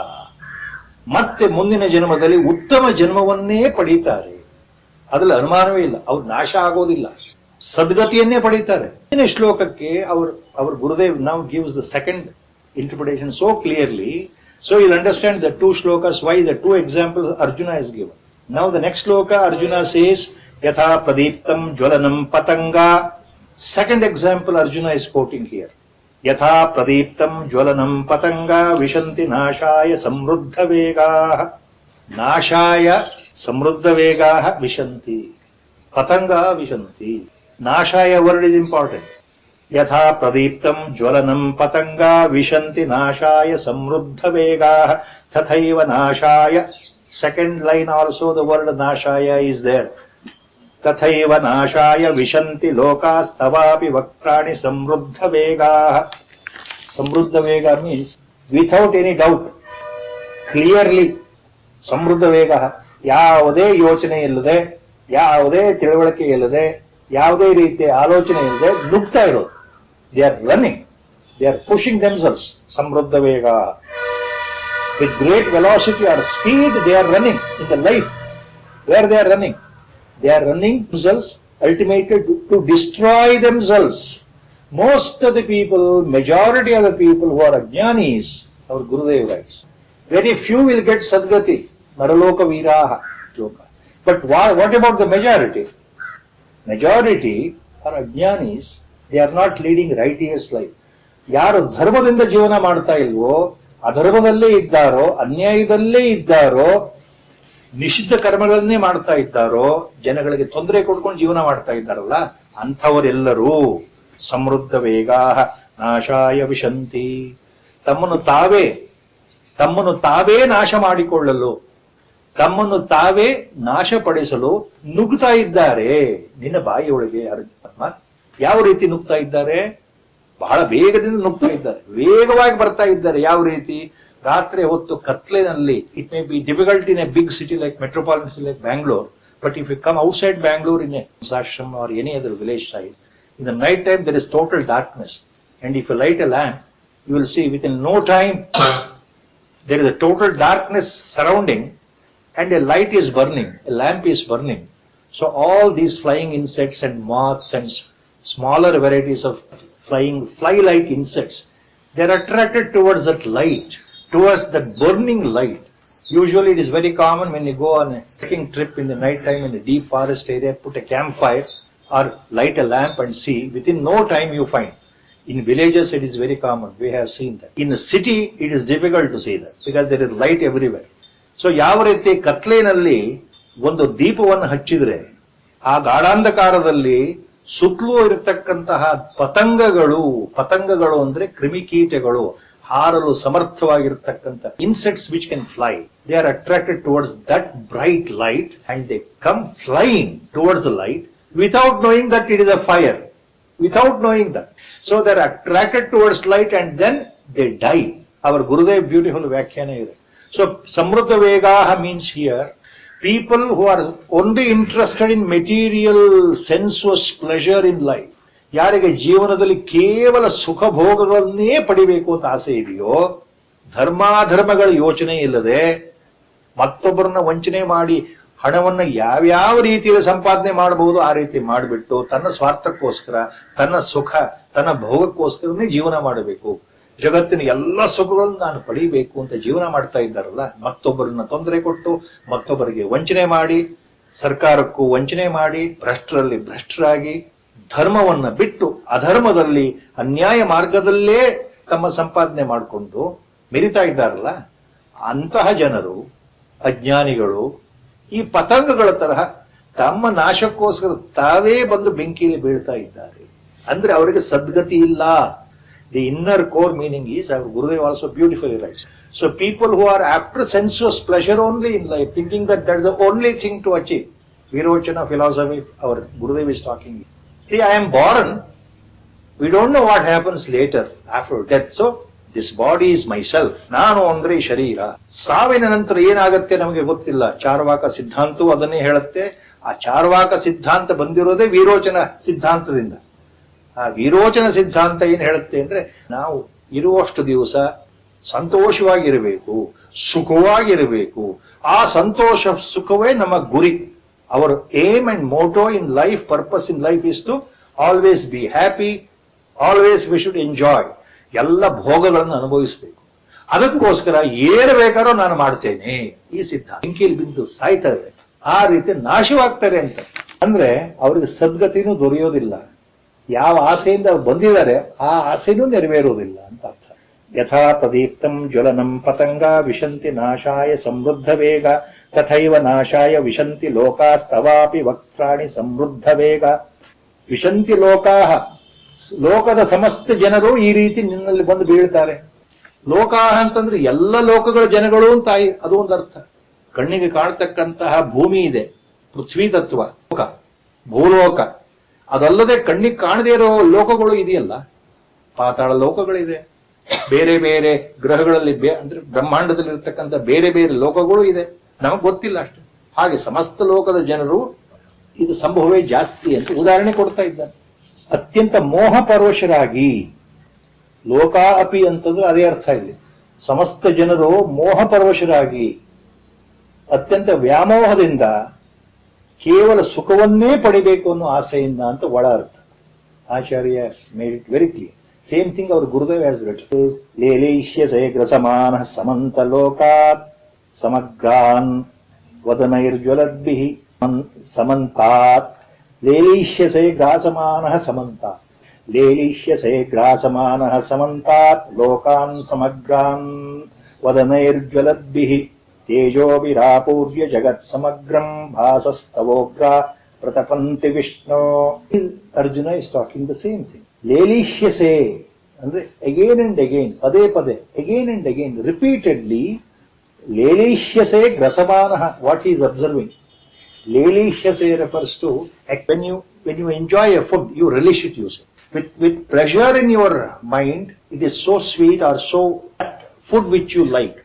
ಮತ್ತೆ ಮುಂದಿನ ಜನ್ಮದಲ್ಲಿ ಉತ್ತಮ ಜನ್ಮವನ್ನೇ ಪಡೀತಾರೆ, ಅದ್ರಲ್ಲಿ ಅನುಮಾನವೇ ಇಲ್ಲ. ಅವ್ರು ನಾಶ ಆಗೋದಿಲ್ಲ, ಸದ್ಗತಿಯನ್ನೇ ಪಡೀತಾರೆ. ಈ ಶ್ಲೋಕಕ್ಕೆ our Gurudev now gives the second interpretation so clearly, so you'll understand the two shlokas, why the two examples Arjuna has given. Now the next shloka Arjuna says yatha pradiptam jwalanam patanga. Second example Arjuna is quoting here. ಯಥಾ ಪ್ರದೀಪ್ತಂ ಜ್ವಲನಂ ಪತಂಗ ವಿಶಂತಿ ನಾಶಾಯ ಸಮೃದ್ಧ ವೇಗಾಃ. ನಾಶಾಯ ಸಮೃದ್ಧ ವೇಗಾಃ ವಿಶಂತಿ, ಪತಂಗ ವಿಶಂತಿ. ನಾಶಾಯ ವರ್ಡ್ ಇಸ್ ಇಂಪಾರ್ಟೆಂಟ್. ಯಥಾ ಪ್ರದೀಪ್ತಂ ಜ್ವಲನಂ ಪತಂಗ ವಿಶಂತಿ ನಾಶಾಯ ಸಮೃದ್ಧ ವೇಗಾಃ ತಥೈವ ನಾಶಾಯ. Second line also the word ನಾಶಾಯ ಇಸ್ ದೇರ್. ತಥೈವ ನಾಶಾಯ ವಿಶಂತಿ ಲೋಕಾಸ್ತವಾಪಿ ವಕ್ರಾಣಿ ಸಮೃದ್ಧ ವೇಗಾಃ. ಸಮೃದ್ಧ ವೇಗ means without any doubt, clearly. ಸಮೃದ್ಧ ವೇಗ ಯಾವುದೇ ಯೋಚನೆ ಇಲ್ಲದೆ, ಯಾವುದೇ ತಿಳುವಳಿಕೆ ಇಲ್ಲದೆ, ಯಾವುದೇ ರೀತಿಯ ಆಲೋಚನೆ ಇಲ್ಲದೆ ನುಗ್ತಾ ಇರೋದು. They are running, they are pushing themselves. ಸಮೃದ್ಧ ವೇಗ with great velocity or speed they are running in the life. Where they are running? They are running themselves ultimately to destroy themselves. Most of the people, majority of the people who are ajnanis, our Gurudev writes, very few will get sadgati, naraloka veeraha. But what about the majority? Majority are ajnanis, they are not leading righteous life. ಯಾರು ಧರ್ಮದಿಂದ ಜೀವನ ಮಾಡ್ತಾ ಇಲ್ವೋ, ಅಧರ್ಮದಲ್ಲೇ ಇದ್ದಾರೋ, ಅನ್ಯಾಯದಲ್ಲೇ ಇದ್ದಾರೋ, ನಿಷಿದ್ಧ ಕರ್ಮಗಳನ್ನೇ ಮಾಡ್ತಾ ಇದ್ದಾರೋ, ಜನಗಳಿಗೆ ತೊಂದರೆ ಕೊಡ್ಕೊಂಡು ಜೀವನ ಮಾಡ್ತಾ ಇದ್ದಾರಲ್ಲ, ಅಂಥವರೆಲ್ಲರೂ ಸಮೃದ್ಧ ವೇಗಾಃ ನಾಶಾಯ ವಿಶಂತಿ. ತಮ್ಮನ್ನು ತಾವೇ ನಾಶ ಮಾಡಿಕೊಳ್ಳಲು, ತಮ್ಮನ್ನು ತಾವೇ ನಾಶಪಡಿಸಲು ನುಗ್ತಾ ಇದ್ದಾರೆ. ನಿನ್ನ ಬಾಯಿಯೊಳಗೆ ಅರ್ಜುನ ಯಾವ ರೀತಿ ನುಗ್ತಾ ಇದ್ದಾರೆ? ಬಹಳ ವೇಗದಿಂದ ನುಗ್ತಾ ಇದ್ದಾರೆ, ವೇಗವಾಗಿ ಬರ್ತಾ ಇದ್ದಾರೆ. ಯಾವ ರೀತಿ? ರಾತ್ರಿ ಹೊತ್ತು ಕತ್ಲೆನಲ್ಲಿ. It may be difficult in a big city like metropolitan city like Bangalore, but if you come outside Bangalore in a ashram or any other village side, in the night time there is total darkness, and if you light a lamp, you will see within no time there is a total darkness surrounding, and a light is burning, a lamp is burning. So all these flying insects and moths and smaller varieties of fly-like insects, they are attracted towards that light, towards that burning light. Usually it is very common when you go on a trekking trip in the night time in a deep forest area, put a campfire or light a lamp and see, within no time you find. In villages it is very common, we have seen that. In a city it is difficult to see that because there is light everywhere. So ಯಾವ ರೀತಿ ಕತ್ಲೇನಲ್ಲಿ ಒಂದು ದೀಪವನ್ನು ಹಚ್ಚಿದ್ರೆ ಆ ಗಾಢಾಂಧಕಾರದಲ್ಲಿ ಸುತ್ತಲೂ ಇರತಕ್ಕಂತಹ ಪತಂಗಗಳು ಅಂದ್ರೆ ಕ್ರಿಮಿಕೀಟಗಳು, ಹಾರಲು ಸಮರ್ಥವಾಗಿರತಕ್ಕಂಥ insects which can fly, they are attracted towards that bright light and they come flying towards the light without knowing that it is a fire, without knowing that. So they are attracted towards light and then they die. Our Gurudev beautiful Vyakhana is. So Samruddha Vegaha means here, people who are only interested in material sensuous pleasure in life. ಯಾರಿಗೆ ಜೀವನದಲ್ಲಿ ಕೇವಲ ಸುಖ ಭೋಗಗಳನ್ನೇ ಪಡಿಬೇಕು ಅಂತ ಆಸೆ ಇದೆಯೋ, ಧರ್ಮಾಧರ್ಮಗಳ ಯೋಚನೆ ಇಲ್ಲದೆ ಮತ್ತೊಬ್ಬರನ್ನ ವಂಚನೆ ಮಾಡಿ ಹಣವನ್ನ ಯಾವ್ಯಾವ ರೀತಿಯಲ್ಲಿ ಸಂಪಾದನೆ ಮಾಡಬಹುದು ಆ ರೀತಿ ಮಾಡಿಬಿಟ್ಟು ತನ್ನ ಸ್ವಾರ್ಥಕ್ಕೋಸ್ಕರ, ತನ್ನ ಸುಖ, ತನ್ನ ಭೋಗಕ್ಕೋಸ್ಕರನೇ ಜೀವನ ಮಾಡಬೇಕು, ಜಗತ್ತಿನ ಎಲ್ಲ ಸುಖಗಳನ್ನು ನಾನು ಪಡಿಬೇಕು ಅಂತ ಜೀವನ ಮಾಡ್ತಾ ಇದ್ದಾರಲ್ಲ, ಮತ್ತೊಬ್ಬರನ್ನ ತೊಂದರೆ ಕೊಟ್ಟು ಮತ್ತೊಬ್ಬರಿಗೆ ವಂಚನೆ ಮಾಡಿ, ಸರ್ಕಾರಕ್ಕೂ ವಂಚನೆ ಮಾಡಿ, ಭ್ರಷ್ಟರಲ್ಲಿ ಭ್ರಷ್ಟರಾಗಿ, ಧರ್ಮವನ್ನ ಬಿಟ್ಟು ಅಧರ್ಮದಲ್ಲಿ ಅನ್ಯಾಯ ಮಾರ್ಗದಲ್ಲೇ ತಮ್ಮ ಸಂಪಾದನೆ ಮಾಡಿಕೊಂಡು ಮೆರಿತಾ ಇದ್ದಾರಲ್ಲ, ಅಂತಹ ಜನರು, ಅಜ್ಞಾನಿಗಳು ಈ ಪತಂಗಗಳ ತರಹ ತಮ್ಮ ನಾಶಕ್ಕೋಸ್ಕರ ತಾವೇ ಬಂದು ಬೆಂಕಿಯಲ್ಲಿ ಬೀಳ್ತಾ ಇದ್ದಾರೆ. ಅಂದ್ರೆ ಅವರಿಗೆ ಸದ್ಗತಿ ಇಲ್ಲ. The inner core meaning is, our Gurudev also beautifully writes. So people who are after sensuous pleasure only in life, thinking that is the only thing to achieve. Virochana philosophy, our Gurudev is talking. See, I am born. We don't know what happens later after death. So this body is myself. ನಾನು ಅಂದ್ರೆ ಶರೀರ. ಸಾವಿನ ನಂತರ ಏನಾಗತ್ತೆ ನಮಗೆ ಗೊತ್ತಿಲ್ಲ. ಚಾರ್ವಾಕ ಸಿದ್ಧಾಂತವು ಅದನ್ನೇ ಹೇಳುತ್ತೆ. ಆ ಚಾರ್ವಾಕ ಸಿದ್ಧಾಂತ ಬಂದಿರೋದೇ ವಿರೋಚನ ಸಿದ್ಧಾಂತದಿಂದ. ಆ ವಿರೋಚನ ಸಿದ್ಧಾಂತ ಏನ್ ಹೇಳುತ್ತೆ ಅಂದ್ರೆ, ನಾವು ಇರುವಷ್ಟು ದಿವಸ ಸಂತೋಷವಾಗಿರಬೇಕು, ಸುಖವಾಗಿರಬೇಕು. ಆ ಸಂತೋಷ ಸುಖವೇ ನಮ್ಮ ಗುರಿ. Our aim and motto in life, purpose in life is to always be happy, always we should enjoy. ಎಲ್ಲ ಭೋಗಗಳನ್ನು ಅನುಭವಿಸಬೇಕು. ಅದಕ್ಕೋಸ್ಕರ ಏನು ಬೇಕಾದ್ರೂ ನಾನು ಮಾಡ್ತೇನೆ. ಈ ಸಿದ್ಧಾಂತ ಬೆಂಕಿಯಲ್ಲಿ ಬಿದ್ದು ಸಾಯ್ತಾರೆ, ಆ ರೀತಿ ನಾಶವಾಗ್ತಾರೆ ಅಂತ ಅಂದ್ರೆ ಅವ್ರಿಗೆ ಸದ್ಗತಿನೂ ದೊರೆಯೋದಿಲ್ಲ. ಯಾವ ಆಸೆಯಿಂದ ಅವ್ರು ಬಂದಿದ್ದಾರೆ ಆ ಆಸೆನೂ ನೆರವೇರೋದಿಲ್ಲ ಅಂತ ಅರ್ಥ. ಯಥಾ ಪ್ರದೀಪ್ತಂ ಜ್ವಲನಂ ಪತಂಗ ವಿಶಂತಿ ನಾಶಾಯ ಸಮೃದ್ಧ ವೇಗ ತಥೈವ ನಾಶಾಯ ವಿಶಂತಿ ಲೋಕಾಸ್ತವಾಪಿ ವಕ್ತ್ರಾಣಿ ಸಮೃದ್ಧ ವೇಗ. ವಿಶಂತಿ ಲೋಕಾಹ, ಲೋಕದ ಸಮಸ್ತ ಜನರು ಈ ರೀತಿ ನಿನ್ನಲ್ಲಿ ಬಂದು ಬೀಳ್ತಾರೆ. ಲೋಕಾಹ ಅಂತಂದ್ರೆ ಎಲ್ಲ ಲೋಕಗಳ ಜನಗಳು ಅಂತ ಅದು ಒಂದು ಅರ್ಥ. ಕಣ್ಣಿಗೆ ಕಾಣತಕ್ಕಂತಹ ಭೂಮಿ ಇದೆ, ಪೃಥ್ವಿ ತತ್ವ, ಭೂಲೋಕ. ಅದಲ್ಲದೆ ಕಣ್ಣಿಗೆ ಕಾಣದೇ ಇರೋ ಲೋಕಗಳು ಇದೆಯಲ್ಲ, ಪಾತಾಳ ಲೋಕಗಳಿದೆ, ಬೇರೆ ಬೇರೆ ಗ್ರಹಗಳಲ್ಲಿ ಅಂದ್ರೆ ಬ್ರಹ್ಮಾಂಡದಲ್ಲಿ ಇರತಕ್ಕಂಥ ಬೇರೆ ಬೇರೆ ಲೋಕಗಳು ಇದೆ, ನಮಗ್ ಗೊತ್ತಿಲ್ಲ ಅಷ್ಟೇ. ಹಾಗೆ ಸಮಸ್ತ ಲೋಕದ ಜನರು ಇದು ಸಂಭವವೇ ಜಾಸ್ತಿ ಅಂತ ಉದಾಹರಣೆ ಕೊಡ್ತಾ ಇದ್ದಾನೆ. ಅತ್ಯಂತ ಮೋಹ ಪರೋಶರಾಗಿ, ಲೋಕ ಅಪಿ ಅಂತಂದ್ರೆ ಅದೇ ಅರ್ಥ ಇಲ್ಲಿ. ಸಮಸ್ತ ಜನರು ಮೋಹ ಪರವಶರಾಗಿ ಅತ್ಯಂತ ವ್ಯಾಮೋಹದಿಂದ ಕೇವಲ ಸುಖವನ್ನೇ ಪಡಿಬೇಕು ಅನ್ನೋ ಆಸೆಯಿಂದ ಅಂತ ಒಳ ಅರ್ಥ. Acharya made it very clear. Same thing ಅವರು ಗುರುದೇವ್ ಹ್ಯಾಸ್ ರಿಟನ್. ಲೇಲೈಷ್ಯಸೇ ಗ್ರಸಮಾನ ಸಮಂತ ಲೋಕಾತ್ ಸಮಗ್ರಾನ್ ವದನೈರ್ಜ್ವಲದ್ಭಿಃ ಸಮಂತಾತ್. ಲೇಲೈಷ್ಯಸೇ ಗ್ರಾಸಮಾನಃ ಸಮಂತಾತ್. ಲೇಲೈಷ್ಯಸೇ ಗ್ರಾಸಮಾನಃ ಸಮಂತಾತ್ ಲೋಕಾನ್ ಸಮಗ್ರಾನ್ ವದನೈರ್ಜ್ವಲದ್ಭಿಃ ತೇಜೋಭಿರಾಪೂರ್ಯ ಜಗತ್ ಸಮಗ್ರಂ ಭಾಸಸ್ತವೋಗ್ರ ಪ್ರತಪಂತಿ ವಿಷ್ಣು. Arjuna is talking the same thing. ಲೇಲೈಷ್ಯಸೇ ಅಂದ್ರೆ ಅಗೇನ್ ಅಂಡ್ ಅಗೇನ್, ಪದೇ ಪದೇ, ಅಗೇನ್ ಅಂಡ್ ಅಗೇನ್, ರಿಪೀಟೆಡ್ಲಿ. ಲೇಲೈಷ್ಯಸೇ ಗ್ರಸಮಾನಃ, what is absorbing. Lelishase refers to when you enjoy a food, you relish it, you say. With pleasure in your mind, it is so sweet or so food which you like.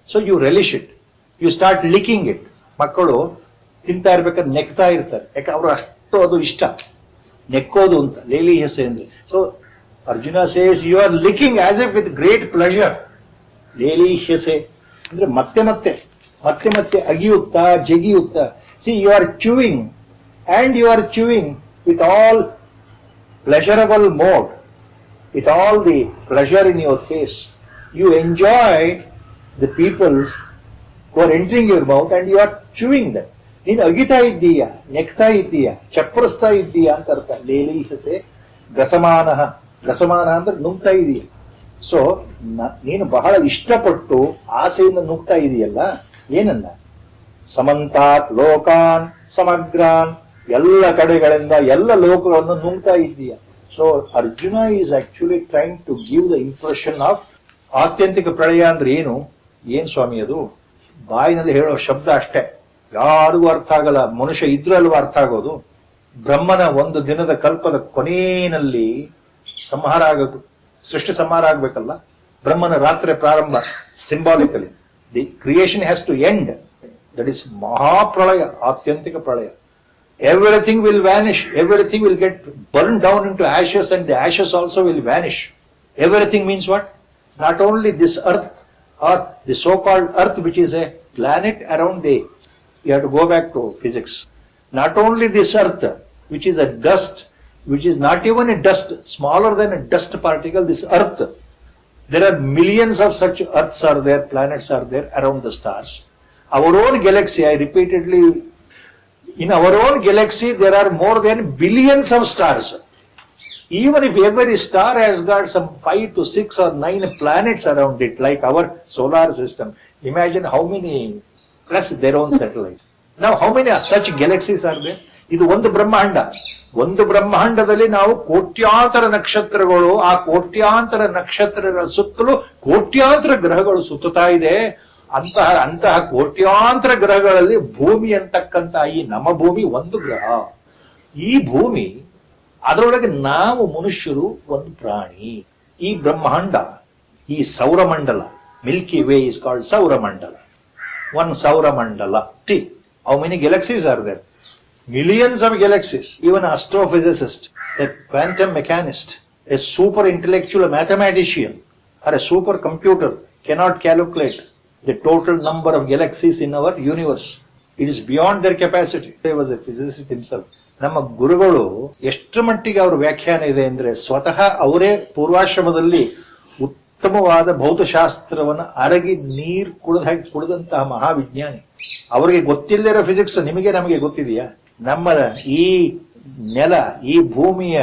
So you relish it. You start licking it. ಮಕ್ಕಳು ತಿಂತಾ ಇರ್ಬೇಕಾದ್ರೆ ನೆಕ್ತಾ ಇರ್ತಾರೆ, ಯಾಕೆ ಅವರು ಅಷ್ಟು ಅದು ಇಷ್ಟ, ನೆಕ್ಕೋದು ಅಂತ ಲೇಲಿಹಸೆ ಅಂದ್ರೆ. So Arjuna says you are licking as if with great pleasure. ಲೇಲಿಹಸೆ ಅಂದ್ರೆ ಮತ್ತೆ ಮತ್ತೆ ಮತ್ತೆ ಮತ್ತೆ ಅಗಿಯುತ್ತಾ ಜಗಿಯುತ್ತಾ. See, you are chewing, and you are chewing with all pleasurable mode, with all the pleasure in your face. You enjoy the people's who are entering your mouth and you are chewing them. ನೀನು ಅಗಿತಾ ಇದ್ದೀಯಾ, ನೆಕ್ತಾ ಇದ್ದೀಯಾ, ಚಪ್ಪರಿಸ್ತಾ ಇದ್ದೀಯಾ ಅಂತ ಅರ್ಥ. ಲೇಲೀಹಸೆ ಗಸಮಾನ, ಗಸಮಾನ ಅಂದ್ರೆ ನುಗ್ತಾ ಇದೀಯ. So ನೀನು ಬಹಳ ಇಷ್ಟಪಟ್ಟು ಆಸೆಯಿಂದ ನುಗ್ತಾ ಇದೆಯಲ್ಲ, ಏನನ್ನ? ಸಮಂತಾತ್ ಲೋಕಾನ್ ಸಮಗ್ರಾನ್, ಎಲ್ಲ ಕಡೆಗಳಿಂದ ಎಲ್ಲ ಲೋಕಗಳನ್ನು ನುಗ್ತಾ ಇದ್ದೀಯ. So Arjuna is actually trying to give the impression of ಆತ್ಯಂತಿಕ ಪ್ರಳಯ ಅಂದ್ರೆ ಏನು? ಏನ್ ಸ್ವಾಮಿ ಅದು? ಬಾಯಿನಲ್ಲಿ ಹೇಳೋ ಶಬ್ದ ಅಷ್ಟೇ, ಯಾರಿಗೂ ಅರ್ಥ ಆಗಲ್ಲ. ಮನುಷ್ಯ ಇದ್ರಲ್ವ ಅರ್ಥ ಆಗೋದು? ಬ್ರಹ್ಮನ ಒಂದು ದಿನದ ಕಲ್ಪದ ಕೊನೆಯಲ್ಲಿ ಸಂಹಾರ ಆಗಬೇಕು, ಸೃಷ್ಟಿ ಸಂಹಾರ ಆಗ್ಬೇಕಲ್ಲ. ಬ್ರಹ್ಮನ ರಾತ್ರಿ ಪ್ರಾರಂಭ symbolically the creation has to end. That is ಮಹಾಪ್ರಳಯ, ಆತ್ಯಂತಿಕ ಪ್ರಳಯ. Everything will vanish, everything will get burned down into ashes and the ashes also will vanish. Everything means what? Not only this earth or the so-called earth which is a planet around the, you have to go back to physics. Not only this earth which is a dust, which is not even a dust, smaller than a dust particle, this earth. There are millions of such earths are there, planets are there around the stars. Our own galaxy, I repeatedly, in our own galaxy there are more than billions of stars. Even if every star has got some 5 to 6 or 9 planets around it, like our solar system, imagine how many, plus their own satellites. Now how many such galaxies are there? ಇದು ಒಂದು ಬ್ರಹ್ಮಾಂಡ. ಒಂದು ಬ್ರಹ್ಮಾಂಡದಲ್ಲಿ ನಾವು ಕೋಟ್ಯಾಂತರ ನಕ್ಷತ್ರಗಳು, ಆ ಕೋಟ್ಯಾಂತರ ನಕ್ಷತ್ರಗಳ ಸುತ್ತಲೂ ಕೋಟ್ಯಾಂತರ ಗ್ರಹಗಳು ಸುತ್ತುತ್ತಾ ಇದೆ. ಅಂತಹ ಕೋಟ್ಯಾಂತರ ಗ್ರಹಗಳಲ್ಲಿ ಭೂಮಿ ಅಂತಕ್ಕಂತ ಈ ನಮ್ಮ ಭೂಮಿ ಒಂದು ಗ್ರಹ. ಈ ಭೂಮಿ, ಅದರೊಳಗೆ ನಾವು ಮನುಷ್ಯರು ಒಂದು ಪ್ರಾಣಿ. ಈ ಬ್ರಹ್ಮಾಂಡ, ಈ ಸೌರಮಂಡಲ, ಮಿಲ್ಕಿ ವೇ ಇಸ್ ಕಾಲ್ಡ್ ಸೌರಮಂಡಲ. ಒನ್ ಸೌರಮಂಡಲ. See, how many galaxies are there? Millions of galaxies. Even an astrophysicist, a quantum mechanist, a super intellectual mathematician, or a super computer cannot calculate the total number of galaxies in our universe. It is beyond their capacity. He was a physicist himself. ನಮ್ಮ ಗುರುಗಳು ಎಷ್ಟು ಮಟ್ಟಿಗೆ ಅವರ ವ್ಯಾಖ್ಯಾನ ಇದೆ ಅಂದ್ರೆ, ಸ್ವತಃ ಅವರೇ ಪೂರ್ವಾಶ್ರಮದಲ್ಲಿ ಉತ್ತಮವಾದ ಭೌತಶಾಸ್ತ್ರವನ್ನು ಅರಗಿ ನೀರು ಕುಡಿದಂತಹ ಮಹಾವಿಜ್ಞಾನಿ. ಅವರಿಗೆ ಗೊತ್ತಿಲ್ಲದಿರೋ ಫಿಸಿಕ್ಸ್ ನಿಮಗೆ ನಮಗೆ ಗೊತ್ತಿದೆಯಾ? ನಮ್ಮ ಈ ನೆಲ, ಈ ಭೂಮಿಯ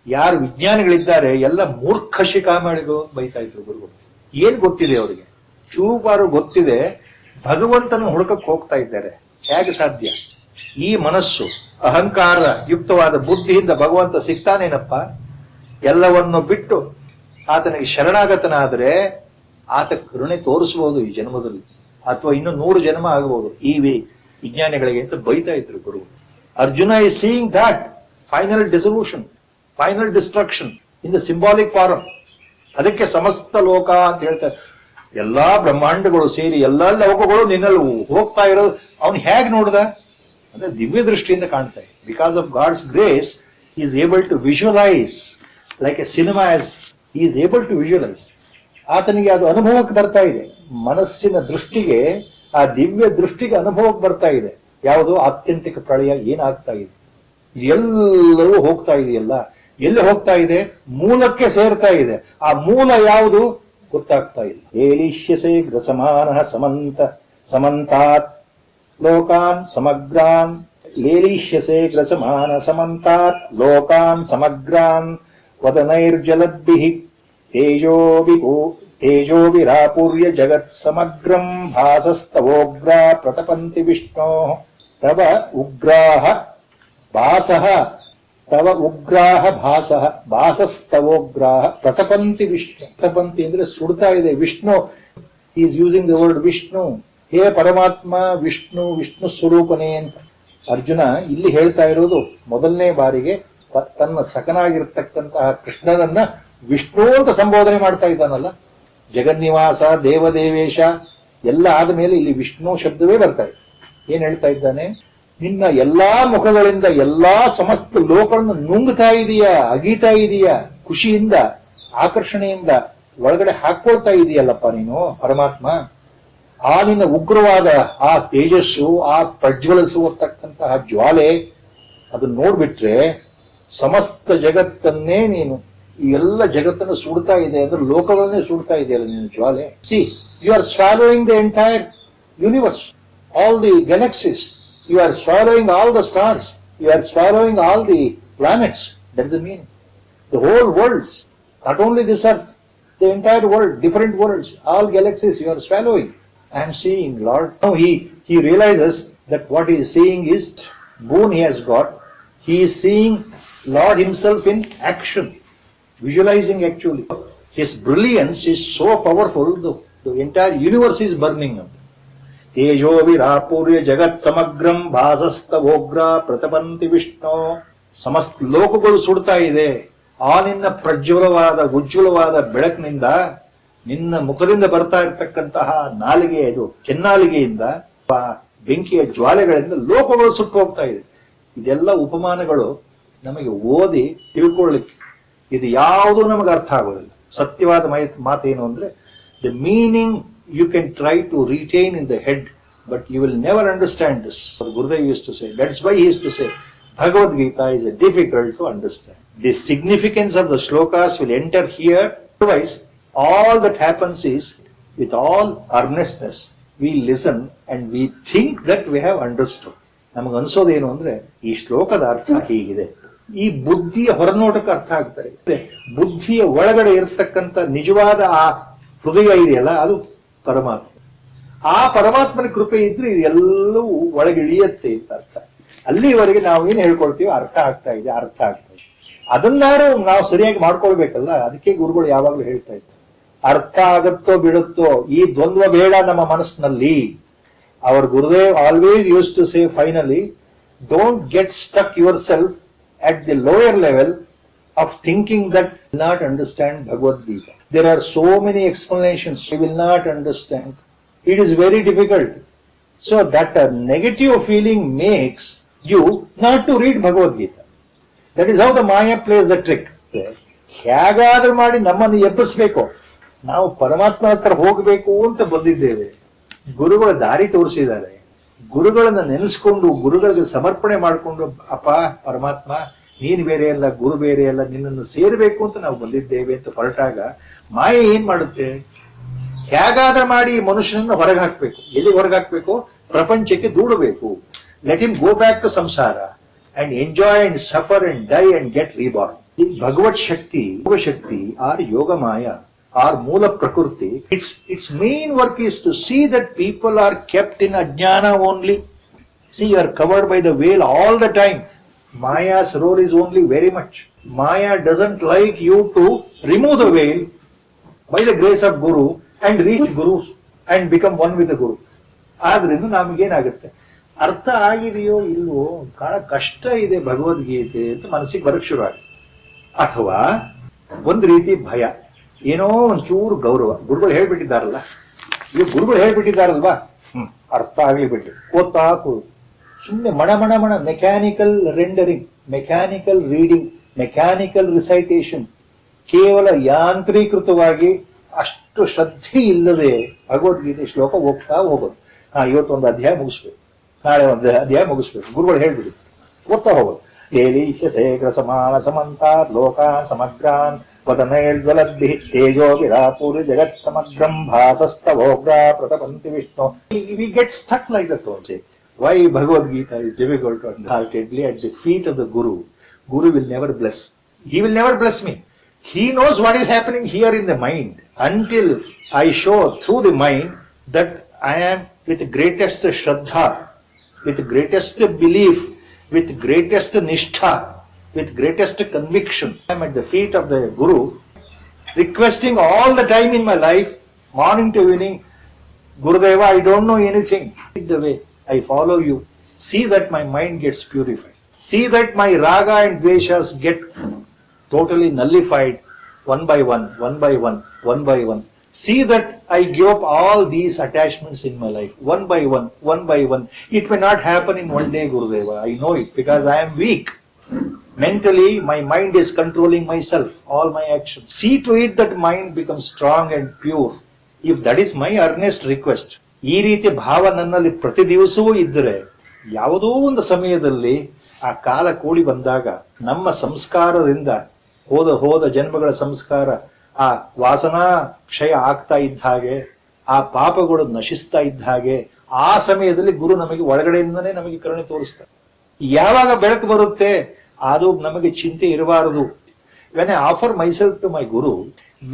ಯಾರು ವಿಜ್ಞಾನಿಗಳಿದ್ದಾರೆ ಎಲ್ಲ ಮೂರ್ಖ ಶಿಖಾಮಣಿಗಳು ಬೈತಾ ಇದ್ರು ಗುರುಗಳು. ಏನ್ ಗೊತ್ತಿದೆ ಅವರಿಗೆ? ಚೂಪಾರು ಗೊತ್ತಿದೆ, ಭಗವಂತನ ಹುಡುಕಕ್ಕೆ ಹೋಗ್ತಾ ಇದ್ದಾರೆ. ಹೇಗೆ ಸಾಧ್ಯ? ಈ ಮನಸ್ಸು ಅಹಂಕಾರ ಯುಕ್ತವಾದ ಬುದ್ಧಿಯಿಂದ ಭಗವಂತ ಸಿಗ್ತಾನೇನಪ್ಪ? ಎಲ್ಲವನ್ನು ಬಿಟ್ಟು ಆತನಿಗೆ ಶರಣಾಗತನಾದರೆ ಆತ ಕರುಣೆ ತೋರಿಸಬಹುದು ಈ ಜನ್ಮದಲ್ಲಿ, ಅಥವಾ ಇನ್ನು 100 ಜನ್ಮ ಆಗಬಹುದು ಈ ವಿಜ್ಞಾನಿಗಳಿಗೆ ಅಂತ ಬೈತಾ ಇದ್ರು ಗುರು. Arjuna is seeing that final dissolution, final destruction in the symbolic form. ಅದಕ್ಕೆ ಸಮಸ್ತ ಲೋಕ ಅಂತ ಹೇಳ್ತಾರೆ. ಎಲ್ಲಾ ಬ್ರಹ್ಮಾಂಡಗಳು ಸೇರಿ ಎಲ್ಲಾ ಲೋಕಗಳು ನಿನ್ನಲ್ಲಿ ಹೋಗ್ತಾ ಇರೋದು ಅವನು ಹೇಗೆ ನೋಡ್ದ ಅಂದ್ರೆ ದಿವ್ಯ ದೃಷ್ಟಿಯಿಂದ ಕಾಣ್ತಾ ಇದೆ. Because of God's grace is able to visualise like a cinema, is able to visualise. ಆತನಿಗೆ ಅದು ಅನುಭವಕ್ಕೆ ಬರ್ತಾ ಇದೆ. ಮನಸ್ಸಿನ ದೃಷ್ಟಿಗೆ, ಆ ದಿವ್ಯ ದೃಷ್ಟಿಗೆ ಅನುಭವಕ್ಕೆ ಬರ್ತಾ ಇದೆ. ಯಾವುದು? ಆತ್ಯಂತಿಕ ಪ್ರಳಯ ಏನಾಗ್ತಾ ಇದೆ, ಎಲ್ಲವೂ ಹೋಗ್ತಾ ಇದೆಯಲ್ಲ. ಎಲ್ಲಿ ಹೋಗ್ತಾ ಇದೆ? ಮೂಲಕ್ಕೆ ಸೇರ್ತಾ ಇದೆ. ಆ ಮೂಲ ಯಾವುದು ಗೊತ್ತಾಗ್ತಾ ಇಲ್ಲ. ಏಲಿಷ್ಯಸೆ ಗ್ರಸಮಾನ ಸಮಂತಾತ್ ಲೋಕಾನ್ ಸಮಗ್ರಾನ್. ಲೇಲಿಷ್ಯಸೆ ಗ್ರಸಮಾನ ಸಮಂತಾತ್ ಲೋಕಾನ್ ಸಮಗ್ರಾನ್ ವದನೈರ್ಜಲದ್ಭಿಃ ತೇಜೋಭಿರಾಪೂರ್ಯ ಜಗತ್ ಸಮಗ್ರಂ ಭಾಸಸ್ತವೋಗ್ರ ಪ್ರತಪಂತಿ ವಿಷ್ಣೋ ತವ ಉಗ್ರಾಹ ಭಾಸಃ ತವ ಉಗ್ರಾಹ ಭಾಸಃ ಭಾಸಸ್ತವೋಗ್ರಾಹ ಪ್ರತಪಂತಿ ವಿಷ್ಣು. ಪ್ರತಪಂತಿ ಅಂದ್ರೆ ಸುಡ್ತಾ ಇದೆ. Vishnu is using the word Vishnu. ಹೇ ಪರಮಾತ್ಮ ವಿಷ್ಣು, ವಿಷ್ಣು ಸ್ವರೂಪನೇ ಅಂತ ಅರ್ಜುನ ಇಲ್ಲಿ ಹೇಳ್ತಾ ಇರೋದು. ಮೊದಲನೇ ಬಾರಿಗೆ ತನ್ನ ಸಖನಾಗಿರ್ತಕ್ಕಂತಹ ಕೃಷ್ಣನನ್ನ ವಿಷ್ಣು ಅಂತ ಸಂಬೋಧನೆ ಮಾಡ್ತಾ ಇದ್ದಾನಲ್ಲ. ಜಗನ್ನಿವಾಸ, ದೇವದೇವೇಶ ಎಲ್ಲ ಆದ ಮೇಲೆ ಇಲ್ಲಿ ವಿಷ್ಣು ಶಬ್ದವೇ ಬರ್ತಾ ಇದೆ. ಏನ್ ಹೇಳ್ತಾ ಇದ್ದಾನೆ? ನಿನ್ನ ಎಲ್ಲಾ ಮುಖಗಳಿಂದ ಎಲ್ಲಾ ಸಮಸ್ತ ಲೋಕಗಳನ್ನು ನುಂಗ್ತಾ ಇದೀಯಾ, ಅಗೀತಾ ಇದೀಯಾ, ಖುಷಿಯಿಂದ ಆಕರ್ಷಣೆಯಿಂದ ಒಳಗಡೆ ಹಾಕೊಳ್ತಾ ಇದೀಯಲ್ಲಪ್ಪ ನೀನು ಪರಮಾತ್ಮ. ಆ ನಿನ್ನ ಉಗ್ರವಾದ ಆ ತೇಜಸ್ಸು, ಆ ಪ್ರಜ್ವಲಿಸುವತಕ್ಕಂತಹ ಜ್ವಾಲೆ, ಅದನ್ನ ನೋಡ್ಬಿಟ್ರೆ ಸಮಸ್ತ ಜಗತ್ತನ್ನೇ ನೀನು, ಈ ಎಲ್ಲ ಜಗತ್ತನ್ನು ಸುಡ್ತಾ ಇದೆ ಅಂದ್ರೆ ಲೋಕವನ್ನೇ ಸುಡ್ತಾ ಇದೆಯಲ್ಲ ನಿನ್ನ ಜ್ವಾಲೆ. See, you are swallowing the entire universe, all the galaxies. You are swallowing all the stars. You are swallowing all the planets. That is the meaning. The whole worlds, not only this earth, the entire world, different worlds, all galaxies you are swallowing. I am seeing, Lord. Now he realizes that what he is seeing is boon he has got. He is seeing Lord himself in action, visualizing actually. His brilliance is so powerful, the entire universe is burning up. Tejo virapurya jagat samagram bhasastavogra pratapanti Vishnu. ಸಮಸ್ತ ಲೋಕಗಳು ಸುಡ್ತಾ ಇದೆ. ಆ ನಿನ್ನ ಪ್ರಜ್ವಲವಾದ ಉಜ್ವಲವಾದ ಬೆಳಕಿನಿಂದ, ನಿನ್ನ ಮುಖದಿಂದ ಬರ್ತಾ ಇರತಕ್ಕಂತಹ ನಾಲಿಗೆ, ಇದು ಕೆನ್ನಾಲಿಗೆಯಿಂದ, ಬೆಂಕಿಯ ಜ್ವಾಲೆಗಳಿಂದ ಲೋಕಗಳು ಸುಟ್ಟು ಹೋಗ್ತಾ ಇದೆ. ಇದೆಲ್ಲ ಉಪಮಾನಗಳು ನಮಗೆ ಓದಿ ತಿಳ್ಕೊಳ್ಳಿಕ್ಕೆ, ಇದು ಯಾವುದೂ ನಮಗೆ ಅರ್ಥ ಆಗೋದಿಲ್ಲ. ಸತ್ಯವಾದ ಮಾತೇನು ಅಂದ್ರೆ, the meaning you can try to retain in the head, but you will never understand this. Gurudev used to say, that's why he used to say Bhagavad Gita is difficult to understand. The significance of the shlokas will enter here. Otherwise, all that happens is, with all earnestness, we listen and we think that we have understood. ನಮಗೆ ಅನ್ಸೋದೇನು ಅಂದ್ರೆ, ಈ ಶ್ಲೋಕದ ಅರ್ಥ ಹೀಗಿದೆ, ಈ ಬುದ್ಧಿಯ ಹೊರನೋಟಕ್ಕೆ ಅರ್ಥ ಆಗ್ತಾ ಇದೆ. ಬುದ್ಧಿಯ ಒಳಗಡೆ ಇರತಕ್ಕಂಥ ನಿಜವಾದ ಆ ಹೃದಯ ಇದೆಯಲ್ಲ, ಅದು ಪರಮಾತ್ಮ. ಆ ಪರಮಾತ್ಮನ ಕೃಪೆ ಇದ್ರೆ ಇದೆಲ್ಲವೂ ಒಳಗೆ ಇಳಿಯತ್ತೆ ಅಂತ ಅರ್ಥ. ಅಲ್ಲಿವರೆಗೆ ನಾವು ಏನ್ ಹೇಳ್ಕೊಳ್ತೀವಿ, ಅರ್ಥ ಆಗ್ತಾ ಇದೆ, ಅರ್ಥ ಆಗ್ತಾ ಇದೆ. ಅದನ್ನಾರು ನಾವು ಸರಿಯಾಗಿ ಮಾಡ್ಕೊಳ್ಬೇಕಲ್ಲ. ಅದಕ್ಕೆ ಗುರುಗಳು ಯಾವಾಗಲೂ ಹೇಳ್ತಾ ಇದ್ದಾರೆ, ಅರ್ಥ ಆಗತ್ತೋ ಬಿಡುತ್ತೋ ಈ ದ್ವಂದ್ವ ಬೇಡ ನಮ್ಮ ಮನಸ್ಸಿನಲ್ಲಿ. Our Gurudev always used to say finally, don't get stuck yourself at the lower level of thinking that you will not understand Bhagavad Gita. There are so many explanations you will not understand. It is very difficult. So that a negative feeling makes you not to read Bhagavad Gita. That is how the Maya plays the trick. ಹೇಗಾದ್ರೂ ಮಾಡಿ ನಮ್ಮನ್ನು ಎಬ್ಬಿಸ್ಬೇಕು, ನಾವು ಪರಮಾತ್ಮ ಹತ್ರ ಹೋಗಬೇಕು ಅಂತ ಬಂದಿದ್ದೇವೆ. ಗುರುಗಳ ದಾರಿ ತೋರಿಸಿದ್ದಾರೆ. ಗುರುಗಳನ್ನ ನೆನೆಸ್ಕೊಂಡು, ಗುರುಗಳಿಗೆ ಸಮರ್ಪಣೆ ಮಾಡಿಕೊಂಡು, ಅಪ್ಪ ಪರಮಾತ್ಮ ನೀನು ಬೇರೆ ಅಲ್ಲ, ಗುರು ಬೇರೆ ಅಲ್ಲ, ನಿನ್ನನ್ನು ಸೇರಬೇಕು ಅಂತ ನಾವು ಬಂದಿದ್ದೇವೆ ಅಂತ ಹೊರಟಾಗ ಮಾಯೆ ಏನ್ ಮಾಡುತ್ತೆ, ಹೇಗಾದ್ರೂ ಮಾಡಿ ಮನುಷ್ಯನನ್ನು ಹೊರಗೆ ಹಾಕ್ಬೇಕು. ಎಲ್ಲಿ ಹೊರಗೆ ಹಾಕ್ಬೇಕು? ಪ್ರಪಂಚಕ್ಕೆ ದೂಡಬೇಕು. Let him go back to samsara and enjoy and suffer and die and get reborn. ಭಗವತ್ ಶಕ್ತಿ, ಯೋಗ ಶಕ್ತಿ or Yoga Maya or Moola Prakriti, its main work is to see that people are kept in ajnana only. See, you are covered by the veil all the time. Maya's role is only very much. Maya doesn't like you to remove the veil by the grace of Guru and reach Guru and become one with the Guru. ಆದ್ರಿಂದ ನಮಗೇನಾಗುತ್ತೆ, ಅರ್ಥ ಆಗಿದೆಯೋ ಇಲ್ವೋ, ಬಹಳ ಕಷ್ಟ ಇದೆ ಭಗವದ್ಗೀತೆ ಅಂತ ಮನಸ್ಸಿಗೆ ಬರಕ್ ಶುರು ಆಗುತ್ತೆ. ಅಥವಾ ಒಂದು ರೀತಿ ಭಯ, ಏನೋ ಒಂಚೂರು ಗೌರವ. ಗುರುಗಳು ಹೇಳ್ಬಿಟ್ಟಿದ್ದಾರಲ್ಲ, ಈಗ ಗುರುಗಳು ಹೇಳ್ಬಿಟ್ಟಿದ್ದಾರಲ್ವಾ, ಅರ್ಥ ಆಗ್ಲಿ ಬಿಟ್ಟು ಓದ್ತಾ ಕೂರು. ಸುಮ್ಮನೆ ಮಣ ಮಣ ಮಣ mechanical rendering, mechanical reading, mechanical recitation, ಕೇವಲ ಯಾಂತ್ರೀಕೃತವಾಗಿ ಅಷ್ಟು ಶ್ರದ್ಧೆ ಇಲ್ಲದೆ ಭಗವದ್ಗೀತೆ ಶ್ಲೋಕ ಹೋಗ್ತಾ ಹೋಗೋದು. ಇವತ್ತೊಂದು ಅಧ್ಯಾಯ ಮುಗಿಸ್ಬೇಕು, ನಾಳೆ ಒಂದು ಅಧ್ಯಾಯ ಮುಗಿಸ್ಬೇಕು, ಗುರುಗಳು ಹೇಳ್ಬಿಡಿ, ಓದ್ತಾ ಹೋಗೋದು. ಲೇಲೀಶ ಶೇಖರ ಸಮಾನ ಸಮಂತಾತ್ ಲೋಕಾನ್ ಸಮಗ್ರಾನ್ ವದನೈರ್ಜ್ವಲದ್ಭಿಃ ತೇಜೋ ವಿರಾಪುರಿ ಜಗತ್ ಸಮಗ್ರಂ ಭಾಸಸ್ತವೋಗ್ರಾ ಪ್ರತಪಂತಿ Vishnu. We get stuck like that also. Why Bhagavad Gita is difficult to understand? At the feet of the Guru, Guru will never bless. He will never bless me. He knows what is happening here in the mind. Until I show through the mind that I am with the greatest shraddha, with the greatest belief, with greatest nishtha, with greatest conviction, I am at the feet of the Guru, requesting all the time in my life, morning to evening, Gurudeva, I don't know anything. Lead the way, I follow you. See that my mind gets purified. See that my raga and dveshas get totally nullified one by one, one by one, one by one. See that I give up all these attachments in my life, one by one, one by one. It may not happen in one day, Gurudeva. I know it because I am weak. Mentally, my mind is controlling myself, all my actions. See to it that mind becomes strong and pure. If that is my earnest request. ಈ ರೀತಿ ಭಾವ ನನ್ನಲ್ಲಿ ಪ್ರತಿ ದಿವಸವೂ ಇದ್ದರೆ, ಯಾವುದೋ ಒಂದು ಸಮಯದಲ್ಲಿ ಆ ಕಾಲ ಕೂಡಿ ಬಂದಾಗ ನಮ್ಮ ಸಂಸ್ಕಾರದಿಂದ ಹೋದ ಜನ್ಮಗಳ ಸಂಸ್ಕಾರ, ಆ ವಾಸನಾ ಕ್ಷಯ ಆಗ್ತಾ ಇದ್ದ ಹಾಗೆ, ಆ ಪಾಪಗಳು ನಶಿಸ್ತಾ ಇದ್ದ ಹಾಗೆ, ಆ ಸಮಯದಲ್ಲಿ ಗುರು ನಮಗೆ ಒಳಗಡೆಯಿಂದನೇ ನಮಗೆ ಕರುಣೆ ತೋರಿಸ್ತಾರೆ. ಯಾವಾಗ ಬೆಳಕು ಬರುತ್ತೆ ಅದು ನಮಗೆ ಚಿಂತೆ ಇರಬಾರದು. When I offer myself to my guru,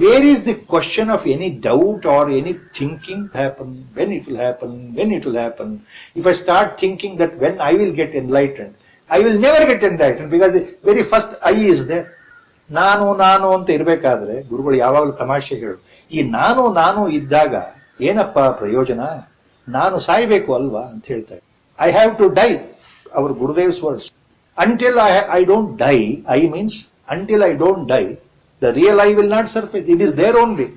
where is the question of any doubt or any thinking happen, when it will happen, when it will happen. If I start thinking that when I will get enlightened, I will never get enlightened, because the very first I is there. ನಾನು ನಾನು ಅಂತ ಇರಬೇಕಾದ್ರೆ ಗುರುಗಳು ಯಾವಾಗಲೂ ತಮಾಷೆ ಹೇಳು, ಈ ನಾನು ನಾನು ಇದ್ದಾಗ ಏನಪ್ಪ ಪ್ರಯೋಜನ, ನಾನು ಸಾಯ್ಬೇಕು ಅಲ್ವಾ ಅಂತ ಹೇಳ್ತಾರೆ. I have to die, our Gurudev's words. Until I don't die, I means until I don't die, the real I will not surface, it is there only.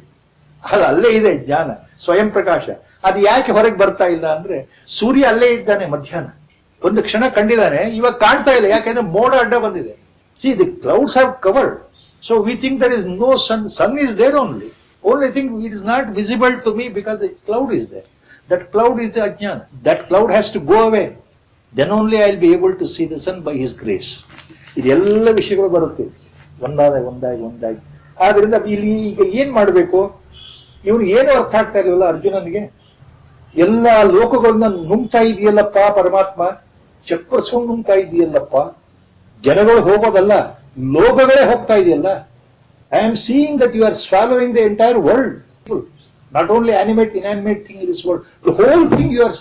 ಅದು ಅಲ್ಲೇ ಇದೆ ಜ್ಞಾನ, ಸ್ವಯಂ ಪ್ರಕಾಶ. ಅದು ಯಾಕೆ ಹೊರಗೆ ಬರ್ತಾ ಇಲ್ಲ ಅಂದ್ರೆ ಸೂರ್ಯ ಅಲ್ಲೇ ಇದ್ದಾನೆ, ಮಧ್ಯಾಹ್ನ ಒಂದು ಕ್ಷಣ ಕಂಡಿದ್ದಾನೆ, ಇವಾಗ ಕಾಣ್ತಾ ಇಲ್ಲ, ಯಾಕೆಂದ್ರೆ ಮೋಡ ಅಡ್ಡ ಬಂದಿದೆ. See, the clouds have covered. So we think there is no sun. Sun is there only. Only thing it is not visible to me because the cloud is there. That cloud is the ajnana. That cloud has to go away. Then only I will be able to see the sun by His grace. ಇದೆಲ್ಲ ವಿಷಯಗಳು ಬರುತ್ತೆ ಒಂದಾಗಿ. ಆದ್ರಿಂದ ಇಲ್ಲಿ ಈಗ ಏನ್ ಮಾಡಬೇಕು, ಇವನು ಏನು ಅರ್ಥ ಆಗ್ತಾ ಇಲ್ವಲ್ಲ ಅರ್ಜುನನಿಗೆ. ಎಲ್ಲ ಲೋಕಗಳನ್ನ ನುಂಗ್ತಾ ಇದೆಯಲ್ಲಪ್ಪ ಪರಮಾತ್ಮ, ಚಪ್ಪರ್ಸ್ಕೊಂಡು ನುಂಗ್ತಾ ಇದೆಯಲ್ಲಪ್ಪ. ಜನಗಳು ಹೋಗೋದಲ್ಲ, ಲೋಕಗಳೇ ಹೋಗ್ತಾ ಇದೆಯಲ್ಲ. I am seeing that you are swallowing the entire world, not only animate inanimate thing in this world, the whole thing you are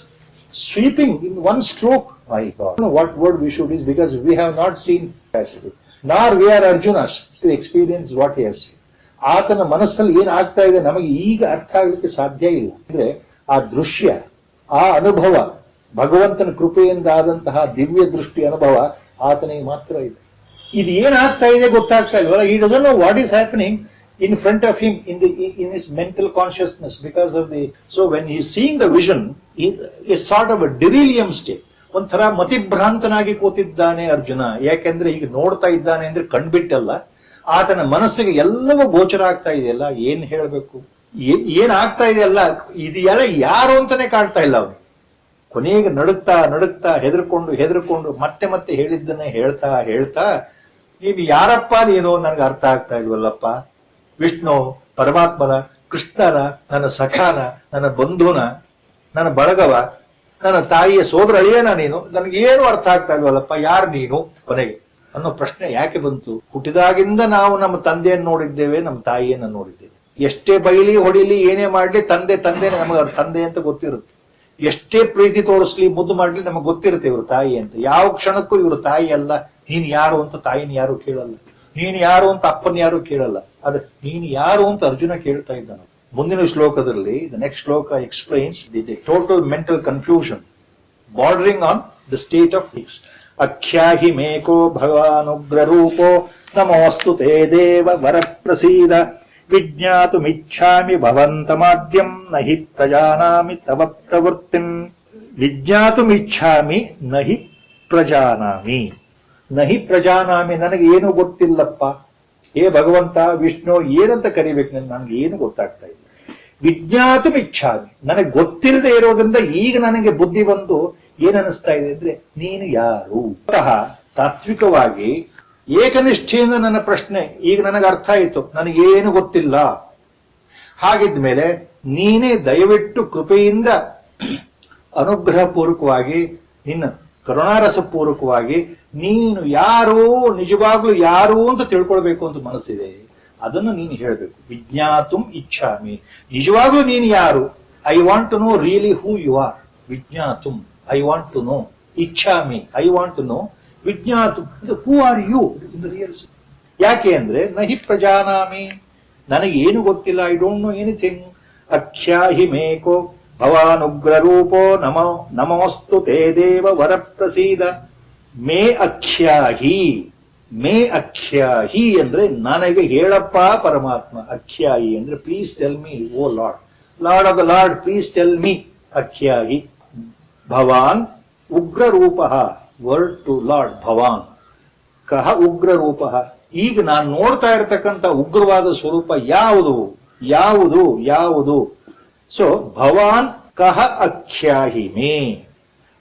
sweeping in one stroke. My god, what word we should is, because we have not seen capacity, nor we are Arjunas to experience what he has seen. ಆತನ ಮನಸ್ಸಲ್ಲಿ ಏನ್ ಆಗ್ತಾ ಇದೆ ನಮಗೆ ಈಗ ಅರ್ಥ ಆಗ್ಲಿಕ್ಕೆ ಸಾಧ್ಯ ಇಲ್ಲ. ಅಂದ್ರೆ ಆ ದೃಶ್ಯ, ಆ ಅನುಭವ, ಭಗವಂತನ ಕೃಪೆಯಿಂದ ಆದಂತಹ ದಿವ್ಯ ದೃಷ್ಟಿ ಅನುಭವ ಆತನಿಗೆ ಮಾತ್ರ ಇದೆ. ಇದು ಏನಾಗ್ತಾ ಇದೆ ಗೊತ್ತಾಗ್ತಾ ಇಲ್ವಲ್ಲ. ಈ doesn't know what is happening in front of him in his mental consciousness because of the, so when he is seeing the vision is sort of a delirium state. ಒಂಥರ ಮತಿಭ್ರಾಂತನಾಗಿ ಕೂತಿದ್ದಾನೆ ಅರ್ಜುನ. ಯಾಕೆಂದ್ರೆ ಈಗ ನೋಡ್ತಾ ಇದ್ದಾನೆ ಅಂದ್ರೆ ಕಣ್ಬಿಟ್ಟಲ್ಲ, ಆತನ ಮನಸ್ಸಿಗೆ ಎಲ್ಲವೂ ಗೋಚರ ಆಗ್ತಾ ಇದೆಯಲ್ಲ. ಏನ್ ಹೇಳ್ಬೇಕು, ಏನಾಗ್ತಾ ಇದೆಯಲ್ಲ, ಇದೆಲ್ಲ ಯಾರು ಅಂತಾನೆ ಕಾಣ್ತಾ ಇಲ್ಲ ಅವನು. ಕೊನೆಗೆ ನಡುಕ್ತಾ ಹೆದರ್ಕೊಂಡು ಮತ್ತೆ ಹೇಳಿದ್ದನ್ನೇ ಹೇಳ್ತಾ ನೀನು ಯಾರಪ್ಪ ನೀನು ನನಗೆ ಅರ್ಥ ಆಗ್ತಾ ಇಲ್ವಲ್ಲಪ್ಪ. ವಿಷ್ಣು ಪರಮಾತ್ಮನ, ಕೃಷ್ಣನ, ನನ್ನ ಸಖಾನ, ನನ್ನ ಬಂಧುನ, ನನ್ನ ಬಳಗವ, ನನ್ನ ತಾಯಿಯ ಸೋದರ ಅಳಿಯನ ನೀನು, ನನಗೇನು ಅರ್ಥ ಆಗ್ತಾ ಇಲ್ವಲ್ಲಪ್ಪ, ಯಾರು ನೀನು ಕೊನೆಗೆ ಅನ್ನೋ ಪ್ರಶ್ನೆ ಯಾಕೆ ಬಂತು? ಹುಟ್ಟಿದಾಗಿಂದ ನಾವು ನಮ್ಮ ತಂದೆಯನ್ನು ನೋಡಿದ್ದೇವೆ, ನಮ್ಮ ತಾಯಿಯನ್ನ ನೋಡಿದ್ದೇವೆ. ಎಷ್ಟೇ ಬೈಲಿ ಹೊಡಿಲಿ ಏನೇ ಮಾಡ್ಲಿ ತಂದೆ ನಮಗೆ ತಂದೆ ಅಂತ ಗೊತ್ತಿರುತ್ತೆ. ಎಷ್ಟೇ ಪ್ರೀತಿ ತೋರಿಸ್ಲಿ ಮುದ್ದು ಮಾಡ್ಲಿ ನಮಗೆ ಗೊತ್ತಿರುತ್ತೆ ಇವರು ತಾಯಿ ಅಂತ. ಯಾವ ಕ್ಷಣಕ್ಕೂ ಇವರು ತಾಯಿ ಅಲ್ಲ. ನೀನ್ ಯಾರು ಅಂತ ತಾಯಿನ ಯಾರು ಕೇಳಲ್ಲ, ನೀನ್ ಯಾರು ಅಂತ ಅಪ್ಪನ ಯಾರು ಕೇಳಲ್ಲ. ಆದ್ರೆ ನೀನ್ ಯಾರು ಅಂತ ಅರ್ಜುನ ಕೇಳ್ತಾ ಇದ್ದಾನ. ಮುಂದಿನ ಶ್ಲೋಕದಲ್ಲಿ the next shloka explains the total mental confusion bordering on the state of fix. ಅಖ್ಯಾಹಿ ಮೇಕೋ ಭಗವಾನುಗ್ರ ರೂಪೋ ನಮೋಸ್ತು ತೇ ದೇವ ವರ ಪ್ರಸೀದ ವಿಜ್ಞಾತುಮಿಚ್ಛಾಮಿ ಭವಂತಮಾದ್ಯಂ ನಹಿ ಪ್ರಜಾನಾಮಿ ತವ ಪ್ರವೃತ್ತಿಂ. ವಿಜ್ಞಾತುಮಿಚ್ಛಾಮಿ ನಹಿ ಪ್ರಜಾನಾಮಿ, ನಹಿ ಪ್ರಜಾನಾಮಿ, ನನಗೆ ಏನು ಗೊತ್ತಿಲ್ಲಪ್ಪ. ಹೇ ಭಗವಂತ ವಿಷ್ಣು ಏನಂತ ಕರಿಬೇಕು ನನಗೆ ಏನು ಗೊತ್ತಾಗ್ತಾ ಇಲ್ಲ. ವಿಜ್ಞಾತುಮಿಚ್ಛಾಮಿ, ನನಗೆ ಗೊತ್ತಿಲ್ಲದೆ ಇರೋದ್ರಿಂದ ಈಗ ನನಗೆ ಬುದ್ಧಿ ಬಂದು ಏನನ್ನಿಸ್ತಾ ಇದೆ ಅಂದ್ರೆ ನೀನು ಯಾರು. ತಾತ್ವಿಕವಾಗಿ ಏಕನಿಷ್ಠೆಯಿಂದ ನನ್ನ ಪ್ರಶ್ನೆ ಈಗ ನನಗೆ ಅರ್ಥ ಆಯಿತು, ನನಗೇನು ಗೊತ್ತಿಲ್ಲ. ಹಾಗಿದ್ಮೇಲೆ ನೀನೇ ದಯವಿಟ್ಟು ಕೃಪೆಯಿಂದ ಅನುಗ್ರಹ ಪೂರ್ವಕವಾಗಿ, ನಿನ್ನ ಕರುಣಾರಸ ಪೂರ್ವಕವಾಗಿ ನೀನು ಯಾರು, ನಿಜವಾಗ್ಲೂ ಯಾರು ಅಂತ ತಿಳ್ಕೊಳ್ಬೇಕು ಅಂತ ಮನಸ್ಸಿದೆ, ಅದನ್ನು ನೀನು ಹೇಳಬೇಕು. ವಿಜ್ಞಾತುಂ ಇಚ್ಛಾಮಿ, ನಿಜವಾಗ್ಲೂ ನೀನು ಯಾರು. I want to know really who you are. ವಿಜ್ಞಾತುಂ, ಐ ವಾಂಟ್ ಟು ನೋ. ಇಚ್ಛಾಮಿ, ಐ ವಾಂಟ್ ಟು ನೋ. ವಿಜ್ಞಾತು, who are you in the real sense. ಯಾಕೆ ಅಂದ್ರೆ ನಹಿ ಪ್ರಜಾನಾಮಿ, ನನಗೆ ಏನು ಗೊತ್ತಿಲ್ಲ. I don't know anything. ಅಖ್ಯಾಹಿ ಮೇಕೋ ಭವಾನುಗ್ರ ರೂಪೋ ನಮೋಸ್ತು ತೇ ದೇವ ವರ ಪ್ರಸೀದ. ಮೇ ಅಖ್ಯಾಹಿ, ಮೇ ಅಖ್ಯಾಹಿ ಅಂದ್ರೆ ನನಗೆ ಹೇಳಪ್ಪ ಪರಮಾತ್ಮ. ಅಖ್ಯಾಹಿ ಅಂದ್ರೆ please tell me O lord, lord of the lord, please tell me. ಅಖ್ಯಾಹಿ ಭವಾನ್ ಉಗ್ರ ರೂಪ, ವರ್ಡ್ ಟು ಲಾರ್ಡ್ ಭವಾನ್. ಕಹ ಉಗ್ರ ರೂಪ, ಈಗ ನಾನು ನೋಡ್ತಾ ಇರತಕ್ಕಂಥ ಉಗ್ರವಾದ ಸ್ವರೂಪ ಯಾವುದು ಯಾವುದು ಯಾವುದು? ಸೊ ಭವಾನ್ ಕಹ ಅಖ್ಯಾಹಿ ಮೇ,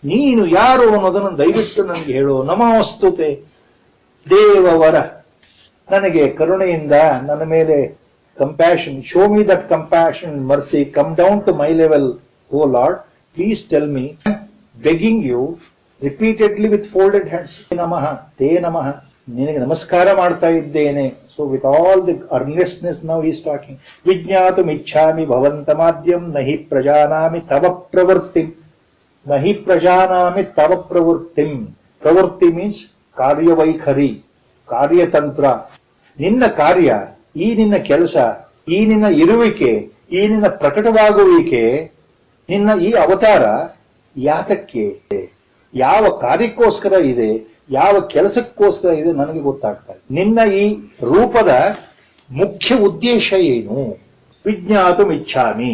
ನೀನು ಯಾರು ಅನ್ನೋದನ್ನು ದಯವಿಟ್ಟು ನನಗೆ ಹೇಳು. ನಮೋಸ್ತುತೆ ದೇವವರ, ನನಗೆ ಕರುಣೆಯಿಂದ ನನ್ನ ಮೇಲೆ compassion, show me that compassion mercy, come down to my level O Lord. Please tell me, begging you repeatedly with folded hands, te namaha, te namaha, ನಿನಗೆ ನಮಸ್ಕಾರ ಮಾಡ್ತಾ ಇದ್ದೇನೆ. So with all the earnestness now he is talking. ವಿಜ್ಞಾತುಂ ಇಚ್ಛಾಮಿ ಭವಂತಮಾದ್ಯಂ ನಹಿ ಪ್ರಜಾನಾಮಿ ತವ ಪ್ರವೃತ್ತಿಂ. ನಹಿ ಪ್ರಜಾನಾಮಿ ತವ ಪ್ರವೃತ್ತಿಂ. ಪ್ರವೃತ್ತಿ means ಕಾರ್ಯವೈಖರಿ, ಕಾರ್ಯತಂತ್ರ. ನಿನ್ನ ಕಾರ್ಯ, ಈ ನಿನ್ನ ಕೆಲಸ, ಈ ನಿನ್ನ ಇರುವಿಕೆ, ಈ ನಿನ್ನ ಪ್ರಕಟವಾಗುವಿಕೆ, ನಿನ್ನ ಈ ಅವತಾರ ಯಾತಕ್ಕೆ, ಯಾವ ಕಾರ್ಯಕ್ಕೋಸ್ಕರ ಇದೆ, ಯಾವ ಕೆಲಸಕ್ಕೋಸ್ಕರ ಇದೆ ನನಗೆ ಗೊತ್ತಾಗ್ತಾ ಇದೆ. ನಿನ್ನ ಈ ರೂಪದ ಮುಖ್ಯ ಉದ್ದೇಶ ಏನು? ವಿಜ್ಞಾತುಂ ಇಚ್ಛಾಮಿ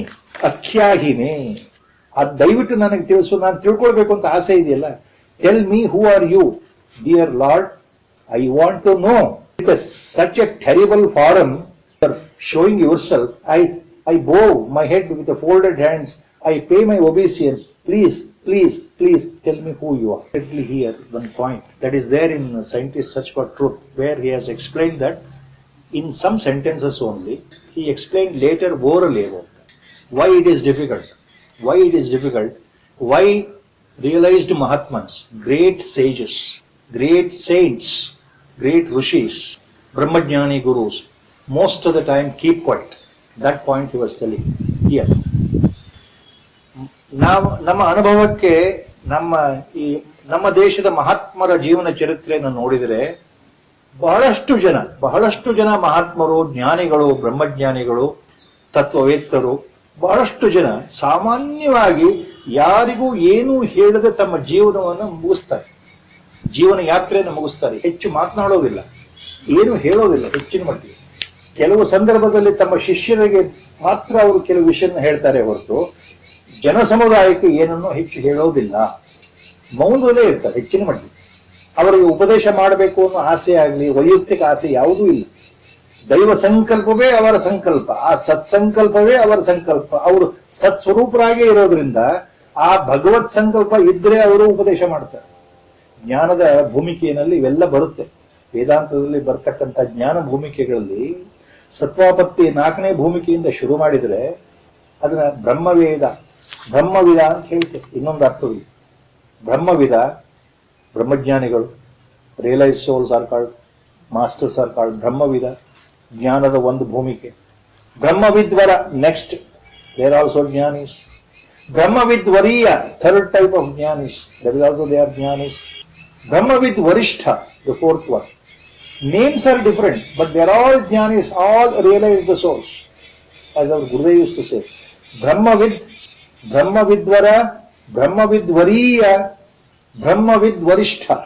ಅಖ್ಯಾಹಿನೇ. ಅದು ದಯವಿಟ್ಟು ನನಗೆ ತಿಳಿಸು, ನಾನು ತಿಳ್ಕೊಳ್ಬೇಕು ಅಂತ ಆಸೆ ಇದೆಯಲ್ಲ. Tell me who are you, dear Lord, I want to know. With such a terrible form for showing yourself, I bow my head with the folded hands. I pay my obeisance. Please, please, please tell me who you are. Here, one point that is there in Scientist Search for Truth, where he has explained that in some sentences only. He explained later orally about that. Why it is difficult. Why it is difficult. Why realized Mahatmas, great sages, great saints, great rishis, Brahmajnani gurus, most of the time keep quiet. That point he was telling here. ನಮ್ಮ ಅನುಭವಕ್ಕೆ ನಮ್ಮ ದೇಶದ ಮಹಾತ್ಮರ ಜೀವನ ಚರಿತ್ರೆಯನ್ನು ನೋಡಿದರೆ ಬಹಳಷ್ಟು ಜನ ಮಹಾತ್ಮರು, ಜ್ಞಾನಿಗಳು, ಬ್ರಹ್ಮಜ್ಞಾನಿಗಳು, ತತ್ವವೇತ್ತರು, ಬಹಳಷ್ಟು ಜನ ಸಾಮಾನ್ಯವಾಗಿ ಯಾರಿಗೂ ಏನೂ ಹೇಳದೆ ತಮ್ಮ ಜೀವನವನ್ನು ಮುಗಿಸ್ತಾರೆ, ಜೀವನ ಯಾತ್ರೆಯನ್ನು ಮುಗಿಸ್ತಾರೆ. ಹೆಚ್ಚು ಮಾತನಾಡೋದಿಲ್ಲ, ಏನು ಹೇಳೋದಿಲ್ಲ ಹೆಚ್ಚಿನ ಮಟ್ಟಿಗೆ. ಕೆಲವು ಸಂದರ್ಭದಲ್ಲಿ ತಮ್ಮ ಶಿಷ್ಯರಿಗೆ ಮಾತ್ರ ಅವರು ಕೆಲವು ವಿಷಯನ ಹೇಳ್ತಾರೆ ಹೊರತು ಜನ ಸಮುದಾಯಕ್ಕೆ ಏನನ್ನೂ ಹೆಚ್ಚು ಹೇಳೋದಿಲ್ಲ. ಮೌನದಲ್ಲೇ ಇರ್ತಾರೆ ಹೆಚ್ಚಿನ ಮಟ್ಟಿಗೆ. ಅವರಿಗೆ ಉಪದೇಶ ಮಾಡಬೇಕು ಅನ್ನೋ ಆಸೆ ಆಗಲಿ, ವೈಯಕ್ತಿಕ ಆಸೆ ಯಾವುದೂ ಇಲ್ಲ. ದೈವ ಸಂಕಲ್ಪವೇ ಅವರ ಸಂಕಲ್ಪ, ಆ ಸತ್ಸಂಕಲ್ಪವೇ ಅವರ ಸಂಕಲ್ಪ. ಅವರು ಸತ್ಸ್ವರೂಪರಾಗೇ ಇರೋದ್ರಿಂದ ಆ ಭಗವತ್ ಸಂಕಲ್ಪ ಇದ್ರೆ ಅವರು ಉಪದೇಶ ಮಾಡ್ತಾರೆ. ಜ್ಞಾನದ ಭೂಮಿಕೆಯಲ್ಲಿ ಇವೆಲ್ಲ ಬರುತ್ತೆ. ವೇದಾಂತದಲ್ಲಿ ಬರ್ತಕ್ಕಂಥ ಜ್ಞಾನ ಭೂಮಿಕೆಗಳಲ್ಲಿ ಸತ್ವಾಪತ್ತಿ 4ನೇ ಭೂಮಿಕೆಯಿಂದ ಶುರು ಮಾಡಿದ್ರೆ ಅದನ್ನ ಬ್ರಹ್ಮವಿದ ಅಂತ ಹೇಳ್ತೇವೆ. ಇನ್ನೊಂದು ಅರ್ಥವಿಲ್ಲ. ಬ್ರಹ್ಮವಿದ, ಬ್ರಹ್ಮಜ್ಞಾನಿಗಳು, realise souls are called, masters are called ಬ್ರಹ್ಮವಿದ, ಜ್ಞಾನದ ಒಂದು ಭೂಮಿಕೆ. ಬ್ರಹ್ಮವಿದ್ವರ ನೆಕ್ಸ್ಟ್, ದೇರ್ ಆಲ್ಸೋ ಜ್ಞಾನೀಸ್. ಬ್ರಹ್ಮವಿದ್ವರೀಯ, third type of jnanis, that is also they are jnanis. Brahmavid Varishtha, the fourth one. Names are different, but they are all jnanis, all realize the source. As our Gurudev used to say, Brahmavid, Brahmavidvara, Brahmavidvariya, Brahmavid Varishtha.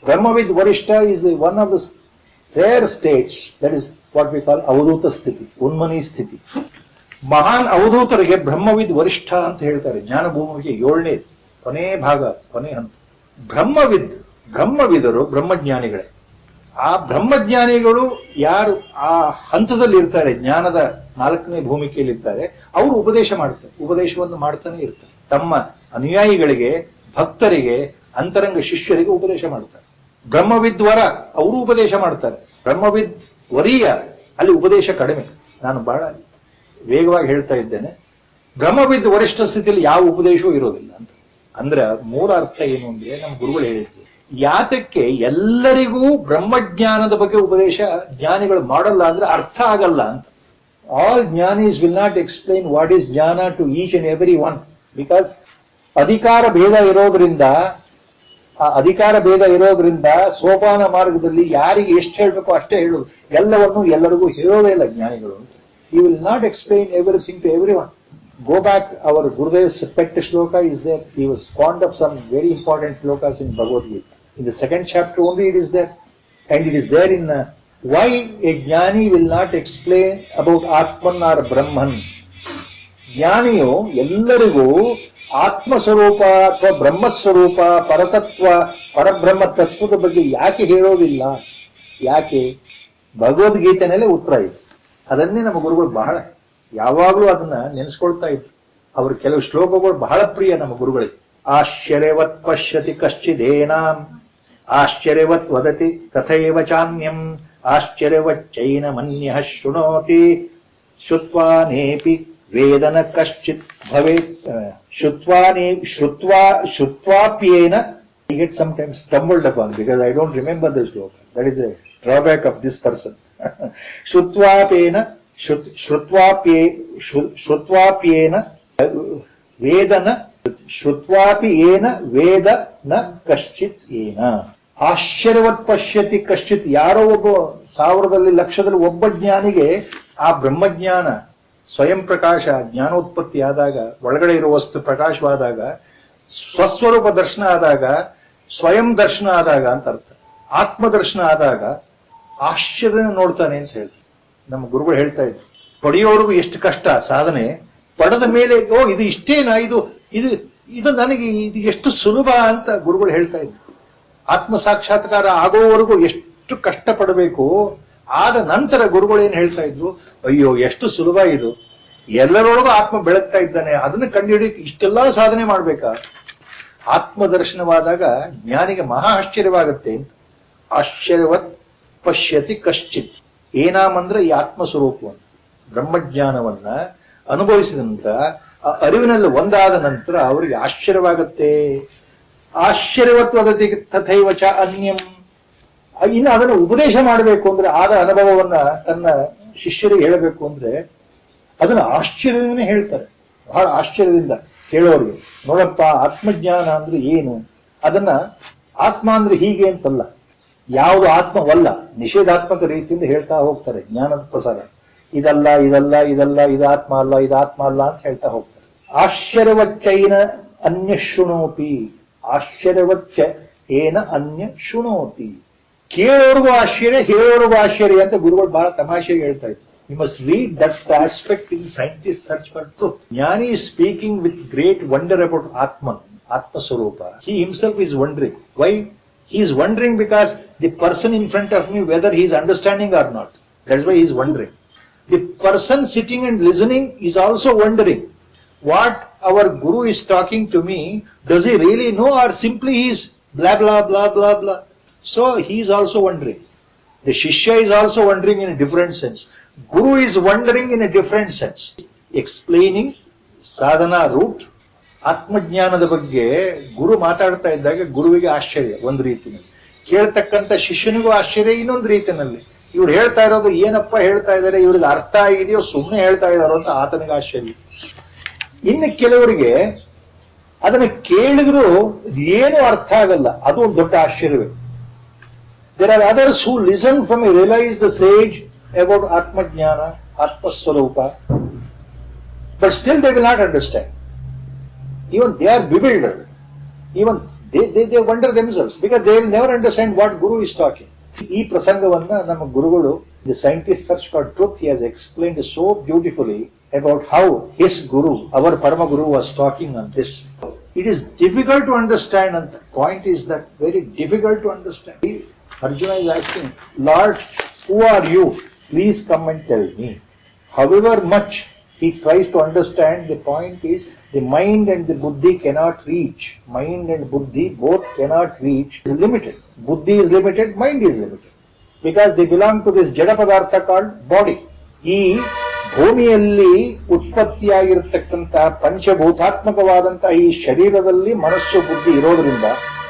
Brahmavid Varishtha is one of the rare states, that is what we call Avadhuta Sthiti, Unmani Sthiti. ಮಹಾನ್ ಅವಧೂತರಿಗೆ ಬ್ರಹ್ಮವಿದ್ ವರಿಷ್ಠ ಅಂತ ಹೇಳ್ತಾರೆ. ಜ್ಞಾನಭೂಮಿಗೆ 7ನೇ ಕೊನೆ ಭಾಗ, ಕೊನೆ ಹಂತ. ಬ್ರಹ್ಮವಿದರು ಬ್ರಹ್ಮಜ್ಞಾನಿಗಳೇ. ಆ ಬ್ರಹ್ಮಜ್ಞಾನಿಗಳು ಯಾರು ಆ ಹಂತದಲ್ಲಿ ಇರ್ತಾರೆ, ಜ್ಞಾನದ 4ನೇ ಭೂಮಿಕೆಯಲ್ಲಿ ಇರ್ತಾರೆ, ಅವರು ಉಪದೇಶ ಮಾಡ್ತಾರೆ, ಉಪದೇಶವನ್ನು ಮಾಡ್ತಾನೆ ಇರ್ತಾರೆ. ತಮ್ಮ ಅನುಯಾಯಿಗಳಿಗೆ, ಭಕ್ತರಿಗೆ, ಅಂತರಂಗ ಶಿಷ್ಯರಿಗೆ ಉಪದೇಶ ಮಾಡ್ತಾರೆ. ಬ್ರಹ್ಮವಿದ್ವರ, ಅವರು ಉಪದೇಶ ಮಾಡ್ತಾರೆ. ಬ್ರಹ್ಮವಿದ್ ವರೀಯ, ಅಲ್ಲಿ ಉಪದೇಶ ಕಡಿಮೆ. ನಾನು ಬಹಳ ವೇಗವಾಗಿ ಹೇಳ್ತಾ ಇದ್ದೇನೆ. ಬ್ರಹ್ಮವಿದ್ ವರಿಷ್ಠ ಸ್ಥಿತಿಯಲ್ಲಿ ಯಾವ ಉಪದೇಶವೂ ಇರೋದಿಲ್ಲ ಅಂತ. ಅಂದ್ರೆ ಮೂಲ ಅರ್ಥ ಏನು ಅಂದ್ರೆ, ನಮ್ಮ ಗುರುಗಳು ಹೇಳಿದ್ರು, ಯಾತಕ್ಕೆ ಎಲ್ಲರಿಗೂ ಬ್ರಹ್ಮಜ್ಞಾನದ ಬಗ್ಗೆ ಉಪದೇಶ ಜ್ಞಾನಿಗಳು ಮಾಡಲ್ಲ ಅಂದ್ರೆ ಅರ್ಥ ಆಗಲ್ಲ ಅಂತ. All jnanis will not explain what is jnana to each and every one, because ಅಧಿಕಾರ ಭೇದ ಇರೋದ್ರಿಂದ ಸೋಪಾನ ಮಾರ್ಗದಲ್ಲಿ ಯಾರಿಗೆ ಎಷ್ಟು ಹೇಳಬೇಕು ಅಷ್ಟೇ ಹೇಳೋದು, ಎಲ್ಲವನ್ನೂ ಎಲ್ಲರಿಗೂ ಹೇಳೋದೇ ಇಲ್ಲ ಜ್ಞಾನಿಗಳು ಅಂತ. He will not explain everything to everyone. Go back, our Gurudev's pet shloka is there. He was fond of some very important shlokas in Bhagavad Gita. In the 2nd chapter only it is there. And it is there in why a jnani will not explain about Atman or Brahman. ಜ್ಞಾನಿಯು ಎಲ್ಲರಿಗೂ ಆತ್ಮಸ್ವರೂಪ ಅಥವಾ ಬ್ರಹ್ಮಸ್ವರೂಪ, ಪರತತ್ವ, ಪರಬ್ರಹ್ಮ ತತ್ವದ ಬಗ್ಗೆ ಯಾಕೆ ಹೇಳೋದಿಲ್ಲ? ಯಾಕೆ? ಭಗವದ್ಗೀತೆನಲ್ಲೇ ಉತ್ತರ ಇದೆ. ಅದನ್ನೇ ನಮ್ಮ ಗುರುಗಳು ಬಹಳ ಯಾವಾಗಲೂ ಅದನ್ನ ನೆನೆಸ್ಕೊಳ್ತಾ ಇದ್ರು. ಅವ್ರ ಕೆಲವು ಶ್ಲೋಕಗಳು ಬಹಳ ಪ್ರಿಯ ನಮ್ಮ ಗುರುಗಳಿಗೆ. ಆಶ್ಚರ್ಯವತ್ ಪಶ್ಯತಿ ಕಶ್ಚಿದೇನಾಂ ಆಶ್ಚರ್ಯವತ್ ವದತಿ ತಥೈವ ಚಾನ್ಯಂ ಆಶ್ಚರ್ಯವಚ್ಚೈನ ಮನ್ಯಃ ಶೃಣೋತಿ ಶುತ್ವಾನೇಪಿ ವೇದನ ಕಶ್ಚಿತ್ ಭವೇತ್ ಶ್ರುತ್ವಾಪ್ಯೇನ. I get sometimes stumbled upon because I don't remember the sloka. That is a drawback of this person. Shrutvapyena ವೇದನ ಶ್ರುತ್ವಾಪ್ಯೇನ ವೇದನ ಕಶ್ಚಿತ್ ಏನ. ಆಶ್ಚರ್ಯವತ್ ಪಶ್ಯತಿ ಕಶ್ಚಿತ್. ಯಾರೋ ಒಬ್ಬ 1000ದಲ್ಲಿ ಲಕ್ಷದಲ್ಲಿ ಒಬ್ಬ ಜ್ಞಾನಿಗೆ ಆ ಬ್ರಹ್ಮಜ್ಞಾನ ಸ್ವಯಂ ಪ್ರಕಾಶ ಜ್ಞಾನೋತ್ಪತ್ತಿ ಆದಾಗ, ಒಳಗಡೆ ಇರುವ ವಸ್ತು ಪ್ರಕಾಶವಾದಾಗ, ಸ್ವಸ್ವರೂಪ ದರ್ಶನ ಆದಾಗ, ಸ್ವಯಂ ದರ್ಶನ ಆದಾಗ ಅಂತ ಅರ್ಥ. ಆತ್ಮದರ್ಶನ ಆದಾಗ ಆಶ್ಚರ್ಯ ನೋಡ್ತಾನೆ ಅಂತ ಹೇಳಿ ನಮ್ಮ ಗುರುಗಳು ಹೇಳ್ತಾ ಇದ್ರು. ಪಡೆಯೋರ್ಗು ಎಷ್ಟು ಕಷ್ಟ ಸಾಧನೆ, ಪಡೆದ ಮೇಲೆ ಓ ಇದು ಇಷ್ಟೇನಾ, ಇದು ಇದು ಇದು ನನಗೆ ಇದು ಎಷ್ಟು ಸುಲಭ ಅಂತ ಗುರುಗಳು ಹೇಳ್ತಾ ಇದ್ರು. ಆತ್ಮ ಸಾಕ್ಷಾತ್ಕಾರ ಆಗೋವರೆಗೂ ಎಷ್ಟು ಕಷ್ಟ ಪಡಬೇಕು. ಆದ ನಂತರ ಗುರುಗಳು ಏನ್ ಹೇಳ್ತಾ ಇದ್ರು, ಅಯ್ಯೋ ಎಷ್ಟು ಸುಲಭ ಇದು, ಎಲ್ಲರೊಳಗೂ ಆತ್ಮ ಬೆಳಗ್ತಾ ಇದ್ದಾನೆ, ಅದನ್ನ ಕಂಡುಹಿಡಿಯಕ್ಕೆ ಇಷ್ಟೆಲ್ಲಾ ಸಾಧನೆ ಮಾಡ್ಬೇಕಾ. ಆತ್ಮದರ್ಶನವಾದಾಗ ಜ್ಞಾನಿಗೆ ಮಹಾ ಆಶ್ಚರ್ಯವಾಗತ್ತೆ. ಆಶ್ಚರ್ಯವತ್ ಪಶ್ಯತಿ ಕಶ್ಚಿತ್. ಏನಾಮಂದ್ರೆ ಈ ಆತ್ಮ ಸ್ವರೂಪವನ್ನು, ಬ್ರಹ್ಮಜ್ಞಾನವನ್ನ ಅನುಭವಿಸಿದಂತ ಆ ಅರಿವಿನಲ್ಲಿ ಒಂದಾದ ನಂತರ ಅವರಿಗೆ ಆಶ್ಚರ್ಯವಾಗತ್ತೆ. ಆಶ್ಚರ್ಯವತ್ ವದತಿ ತಥೈವ ಚ ಅನ್ಯಂ. ಇನ್ನು ಅದನ್ನು ಉಪದೇಶ ಮಾಡಬೇಕು ಅಂದ್ರೆ, ಆದ ಅನುಭವವನ್ನ ತನ್ನ ಶಿಷ್ಯರಿಗೆ ಹೇಳಬೇಕು ಅಂದ್ರೆ ಅದನ್ನ ಆಶ್ಚರ್ಯದಿಂದ ಹೇಳ್ತಾರೆ. ಬಹಳ ಆಶ್ಚರ್ಯದಿಂದ ಕೇಳೋರಿಗೆ, ನೋಡಪ್ಪ ಆತ್ಮಜ್ಞಾನ ಅಂದ್ರೆ ಏನು, ಅದನ್ನ ಆತ್ಮ ಅಂದ್ರೆ ಹೀಗೆ ಅಂತಲ್ಲ, ಯಾವುದು ಆತ್ಮವಲ್ಲ ನಿಷೇಧಾತ್ಮಕ ರೀತಿಯಿಂದ ಹೇಳ್ತಾ ಹೋಗ್ತಾರೆ. ಜ್ಞಾನದ ಪ್ರಸಾರ ಇದಲ್ಲ ಇದಲ್ಲ ಇದಲ್ಲ, ಇದು ಆತ್ಮ ಅಲ್ಲ ಇದು ಆತ್ಮ ಅಲ್ಲ ಅಂತ ಹೇಳ್ತಾ ಹೋಗ್ತಾರೆ. ಆಶ್ಚರ್ಯವಚ್ಚೈನ ಅನ್ಯ ಶೃಣೋತಿ. ಆಶ್ಚರ್ಯವಚ್ಚ ಏನ ಅನ್ಯ ಶೃಣೋತಿ. ಕೇಳೋರ್ಗೂ ಆಶ್ಚರ್ಯ, ಹೇಳೋರ್ಗೂ ಆಶ್ಚರ್ಯ ಅಂತ ಗುರುಗಳು ಬಹಳ ತಮಾಷೆಗೆ ಹೇಳ್ತಾ ಇದ್ರು. You must read that aspect in Scientist Search for Truth. Jnani is speaking with great wonder about Atman, Atma Swarupa. He himself is wondering. Why? He is wondering because the person in front of me, whether he is understanding or not. That's why he is wondering. The person sitting and listening is also wondering. What our Guru is talking to me, does he really know or simply he is blah blah blah blah blah. So he is also wondering. The Shishya is also wondering in a different sense. Guru is wondering in a different sense. Explaining sadhana route. ಆತ್ಮಜ್ಞಾನದ ಬಗ್ಗೆ ಗುರು ಮಾತಾಡ್ತಾ ಇದ್ದಾಗ ಗುರುವಿಗೆ ಆಶ್ಚರ್ಯ ಒಂದು ರೀತಿಯಲ್ಲಿ, ಕೇಳ್ತಕ್ಕಂಥ ಶಿಷ್ಯನಿಗೂ ಆಶ್ಚರ್ಯ ಇನ್ನೊಂದು ರೀತಿಯಲ್ಲಿ. ಇವ್ರು ಹೇಳ್ತಾ ಇರೋದು ಏನಪ್ಪ ಹೇಳ್ತಾ ಇದ್ದಾರೆ, ಇವ್ರಿಗೆ ಅರ್ಥ ಆಗಿದೆಯೋ ಸುಮ್ಮನೆ ಹೇಳ್ತಾ ಇದಾರೋ ಅಂತ ಆತನಿಗೆ ಆಶ್ಚರ್ಯ. ಇನ್ನು ಕೆಲವರಿಗೆ ಅದನ್ನ ಕೇಳಿದ್ರು ಏನು ಅರ್ಥ ಆಗಲ್ಲ, ಅದು ಒಂದು ದೊಡ್ಡ ಆಶ್ಚರ್ಯವೇ. There are others who listen from a realize the sage about Atma Jnana, Atma Swarupa, but still they will not understand. Even they are bewildered. Even they wonder themselves because they will never understand what Guru is talking. ಈ ಪ್ರಸಂಗವನ್ನ ನಮ್ಮ ಗುರುಗಳು, the Scientist Search for Truth, he has explained so beautifully about how his Guru, our Parama Guru, was talking on this. It is difficult to understand, and the point is that very difficult to understand. Arjuna is asking, Lord, who are you? Please come and tell me. However much he tries to understand, the point is the mind and the buddhi cannot reach. Mind and buddhi both cannot reach. It is limited. Buddhi is limited, mind is limited. Because they belong to this jada padartha called body. ಈ ಭೂಮಿಯಲ್ಲಿ ಉತ್ಪತ್ತಿಯಾಗಿರತಕ್ಕಂಥ ಪಂಚಭೂತಾತ್ಮಕವಾದಂಥ ಈ ಶರೀರದಲ್ಲಿ ಮನಸ್ಸು ಬುದ್ಧಿ ಇರೋದ್ರಿಂದ,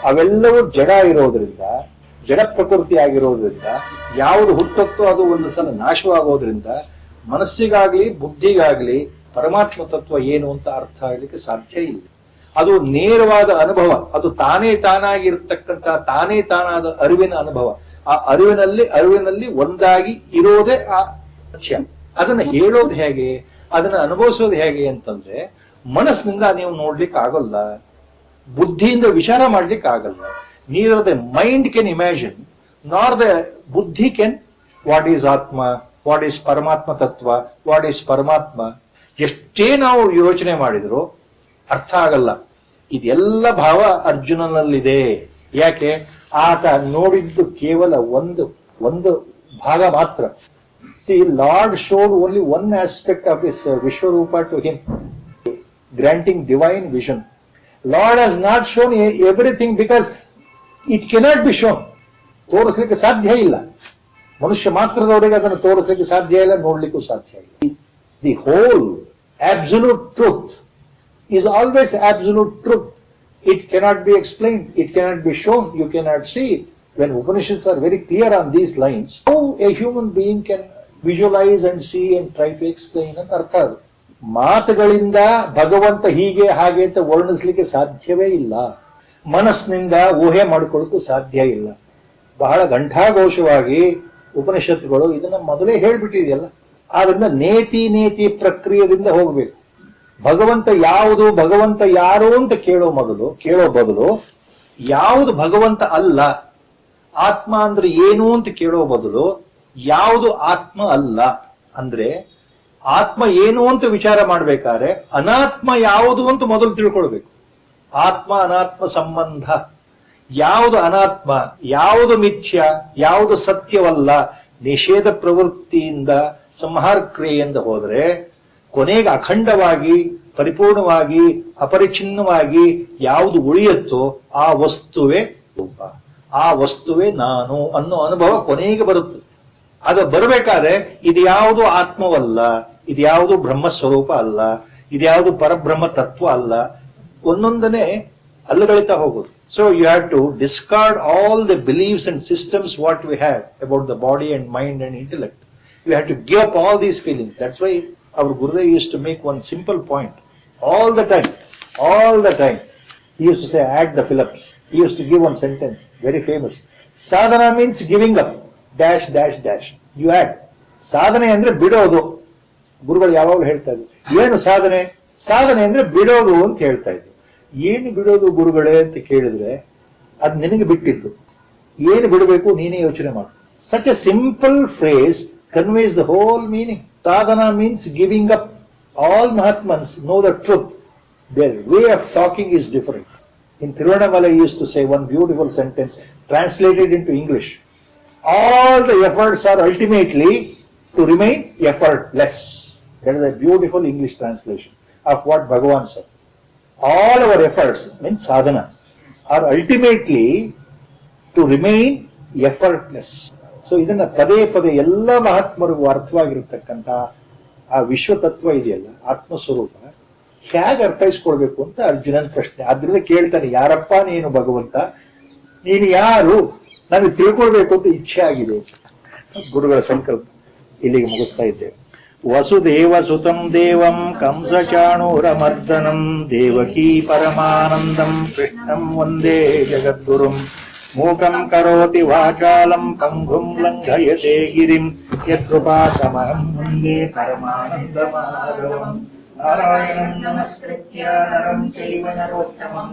ಅವೆಲ್ಲವೂ ಜಡ ಇರೋದ್ರಿಂದ, ಜಡ ಪ್ರಕೃತಿ ಆಗಿರೋದ್ರಿಂದ, ಯಾವುದು ಹುಟ್ಟುತ್ತೋ ಅದು ಒಂದು ಸಲ ನಾಶವಾಗೋದ್ರಿಂದ ಮನಸ್ಸಿಗಾಗ್ಲಿ ಬುದ್ಧಿಗಾಗ್ಲಿ ಪರಮಾತ್ಮ ತತ್ವ ಏನು ಅಂತ ಅರ್ಥ ಆಗ್ಲಿಕ್ಕೆ ಸಾಧ್ಯ ಇಲ್ಲ. ಅದು ನೇರವಾದ ಅನುಭವ, ಅದು ತಾನೇ ತಾನಾಗಿರ್ತಕ್ಕಂಥ ತಾನೇ ತಾನಾದ ಅರಿವಿನ ಅನುಭವ. ಆ ಅರಿವಿನಲ್ಲಿ ಒಂದಾಗಿ ಇರೋದೇ ಆ ಸತ್ಯ. ಅದನ್ನ ಹೇಳೋದು ಹೇಗೆ, ಅದನ್ನ ಅನುಭವಿಸೋದು ಹೇಗೆ ಅಂತಂದ್ರೆ, ಮನಸ್ಸಿನಿಂದ ನೀವು ನೋಡ್ಲಿಕ್ಕೆ ಆಗಲ್ಲ, ಬುದ್ಧಿಯಿಂದ ವಿಚಾರ ಮಾಡ್ಲಿಕ್ಕೆ ಆಗಲ್ಲ. neither the mind can imagine nor the buddhi can what is atma, what is paramatma tattva, what is paramatma. ಎಷ್ಟೇ ನಾವು ಯೋಚನೆ ಮಾಡಿದ್ರು ಅರ್ಥ ಆಗಲ್ಲ. ಇದೆಲ್ಲ ಭಾವ ಅರ್ಜುನನಲ್ಲಿದೆ. ಯಾಕೆ? ಆತ ನೋಡಿದ್ದು ಕೇವಲ ಒಂದು ಭಾಗ ಮಾತ್ರ. See, Lord showed only one aspect of his Vishwarupa to him, granting divine vision. Lord has not shown everything because it cannot be shown. ತೋರಿಸ್ಲಿಕ್ಕೆ ಸಾಧ್ಯ ಇಲ್ಲ. ಮನುಷ್ಯ ಮಾತ್ರದವರೆಗೆ ಅದನ್ನು ತೋರಿಸ್ಲಿಕ್ಕೆ ಸಾಧ್ಯ ಇಲ್ಲ, ನೋಡ್ಲಿಕ್ಕೂ ಸಾಧ್ಯ ಇಲ್ಲ. The whole Absolute truth is always absolute truth. It cannot be explained, it cannot be shown, you cannot see it. When Upanishads are very clear on these lines, how a human being can visualize and see and try to explain ಅಂತ ಅರ್ಥ ಅದು. ಮಾತುಗಳಿಂದ ಭಗವಂತ ಹೀಗೆ ಹಾಗೆ ಅಂತ ವರ್ಣಿಸ್ಲಿಕ್ಕೆ ಸಾಧ್ಯವೇ ಇಲ್ಲ. ಮನಸ್ಸಿನಿಂದ ಊಹೆ ಮಾಡಿಕೊಳ್ಳಕ್ಕೂ ಸಾಧ್ಯ ಇಲ್ಲ. ಬಹಳ ಘಂಟಾಘೋಷವಾಗಿ ಉಪನಿಷತ್ತುಗಳು ಇದನ್ನ ಮೊದಲೇ ಹೇಳ್ಬಿಟ್ಟಿದೆಯಲ್ಲ. ಆದ್ರಿಂದ ನೇತಿ ಪ್ರಕ್ರಿಯೆಯಿಂದ ಹೋಗ್ಬೇಕು. ಭಗವಂತ ಯಾವುದು, ಭಗವಂತ ಯಾರು ಅಂತ ಕೇಳೋ ಬದಲು ಯಾವುದು ಭಗವಂತ ಅಲ್ಲ, ಆತ್ಮ ಅಂದ್ರೆ ಏನು ಅಂತ ಕೇಳೋ ಬದಲು ಯಾವುದು ಆತ್ಮ ಅಲ್ಲ ಅಂದ್ರೆ ಆತ್ಮ ಏನು ಅಂತ ವಿಚಾರ ಮಾಡ್ಬೇಕಾದ್ರೆ ಅನಾತ್ಮ ಯಾವುದು ಅಂತ ಮೊದಲು ತಿಳ್ಕೊಳ್ಬೇಕು. ಆತ್ಮ ಅನಾತ್ಮ ಸಂಬಂಧ, ಯಾವುದು ಅನಾತ್ಮ, ಯಾವುದು ಮಿಥ್ಯ, ಯಾವುದು ಸತ್ಯವಲ್ಲ, ನಿಷೇಧ ಪ್ರವೃತ್ತಿಯಿಂದ ಸಂಹಾರ ಕ್ರಿಯೆಯಿಂದ ಹೋದ್ರೆ ಕೊನೆಗೆ ಅಖಂಡವಾಗಿ ಪರಿಪೂರ್ಣವಾಗಿ ಅಪರಿಚ್ಛಿನ್ನವಾಗಿ ಯಾವುದು ಉಳಿಯುತ್ತೋ ಆ ವಸ್ತುವೇ ರೂಪ, ಆ ವಸ್ತುವೇ ನಾನು ಅನ್ನೋ ಅನುಭವ ಕೊನೆಗೆ ಬರುತ್ತದೆ. ಅದು ಬರಬೇಕಾದ್ರೆ ಇದು ಯಾವುದು ಆತ್ಮವಲ್ಲ, ಇದು ಯಾವುದು ಬ್ರಹ್ಮಸ್ವರೂಪ ಅಲ್ಲ, ಇದು ಯಾವುದು ಪರಬ್ರಹ್ಮ ತತ್ವ ಅಲ್ಲ, ಒಂದೊಂದನೇ ಅಲ್ಲಗಳಿತಾ ಹೋಗೋದು. So you have to discard all the beliefs and systems what we have about the body and mind and intellect. You have to give up all these feelings. That's why our Gurudev used to make one simple point all the time. He used to say, add the Phillips. He used to give one sentence, very famous. Sadhana means giving up, dash, dash, dash. You add. ಸಾಧನೆ ಅಂದ್ರೆ ಬಿಡೋದು. ಗುರುಗಳು ಯಾವಾಗಲೂ ಹೇಳ್ತಾ ಇದ್ರು, ಏನು ಸಾಧನೆ? ಸಾಧನೆ ಅಂದ್ರೆ ಬಿಡೋದು ಅಂತ ಹೇಳ್ತಾ ಇದ್ರು. ಏನು ಬಿಡೋದು ಗುರುಗಳೇ ಅಂತ ಕೇಳಿದ್ರೆ ಅದು ನಿನಗೆ ಬಿಟ್ಟಿತ್ತು. ಏನು ಬಿಡಬೇಕು ನೀನೇ ಯೋಚನೆ ಮಾಡು. Such a simple phrase conveys the whole meaning. Sadhana means giving up. All Mahatmans know the truth. Their way of talking is different. In Tiruvannamalai he used to say one beautiful sentence, translated into English. All the efforts are ultimately to remain effortless. That is a beautiful English translation of what Bhagavan said. All our efforts, means sadhana, are ultimately to remain effortless. So ಇದನ್ನ ಪದೇ ಪದೇ ಎಲ್ಲ ಮಹಾತ್ಮರಿಗೂ ಅರ್ಥವಾಗಿರತಕ್ಕಂತ ಆ ವಿಶ್ವ ತತ್ವ ಇದೆಯಲ್ಲ, ಆತ್ಮಸ್ವರೂಪ, ಹೇಗೆ ಅರ್ಥೈಸ್ಕೊಳ್ಬೇಕು ಅಂತ ಅರ್ಜುನನ್ ಪ್ರಶ್ನೆ. ಆದ್ರಿಂದ ಕೇಳ್ತಾನೆ, ಯಾರಪ್ಪ ನೀನು ಭಗವಂತ, ನೀನು ಯಾರು, ನನಗೆ ತಿಳ್ಕೊಳ್ಬೇಕು ಅಂತ ಇಚ್ಛೆ ಆಗಿದೆ. ಗುರುಗಳ ಸಂಕಲ್ಪ ಇಲ್ಲಿಗೆ ಮುಗಿಸ್ತಾ ಇದ್ದೇವೆ. ವಸುದೇವ ಸುತಂ ದೇವಂ ಕಂಸಚಾಣೂರಮರ್ದನಂ ದೇವಕೀ ಪರಮಾನಂದಂ ಕೃಷ್ಣಂ ವಂದೇ ಜಗದ್ಗುರುಂ ಮೂಕಂ ಕರೋತಿ ವಾಚಾಲಂ ಪಂಗುಂ ಲಂಘಯತೆ ಗಿರಿಂ ಯತ್ಕೃಪಾತಮಹಂ ವಂದೇ ಪರಮಾನಂದಮಾಧವಂ ನಾರಾಯಣಂ ನಮಸ್ಕೃತ್ಯ ನರಂ ಚೈವ ನರೋತ್ತಮಂ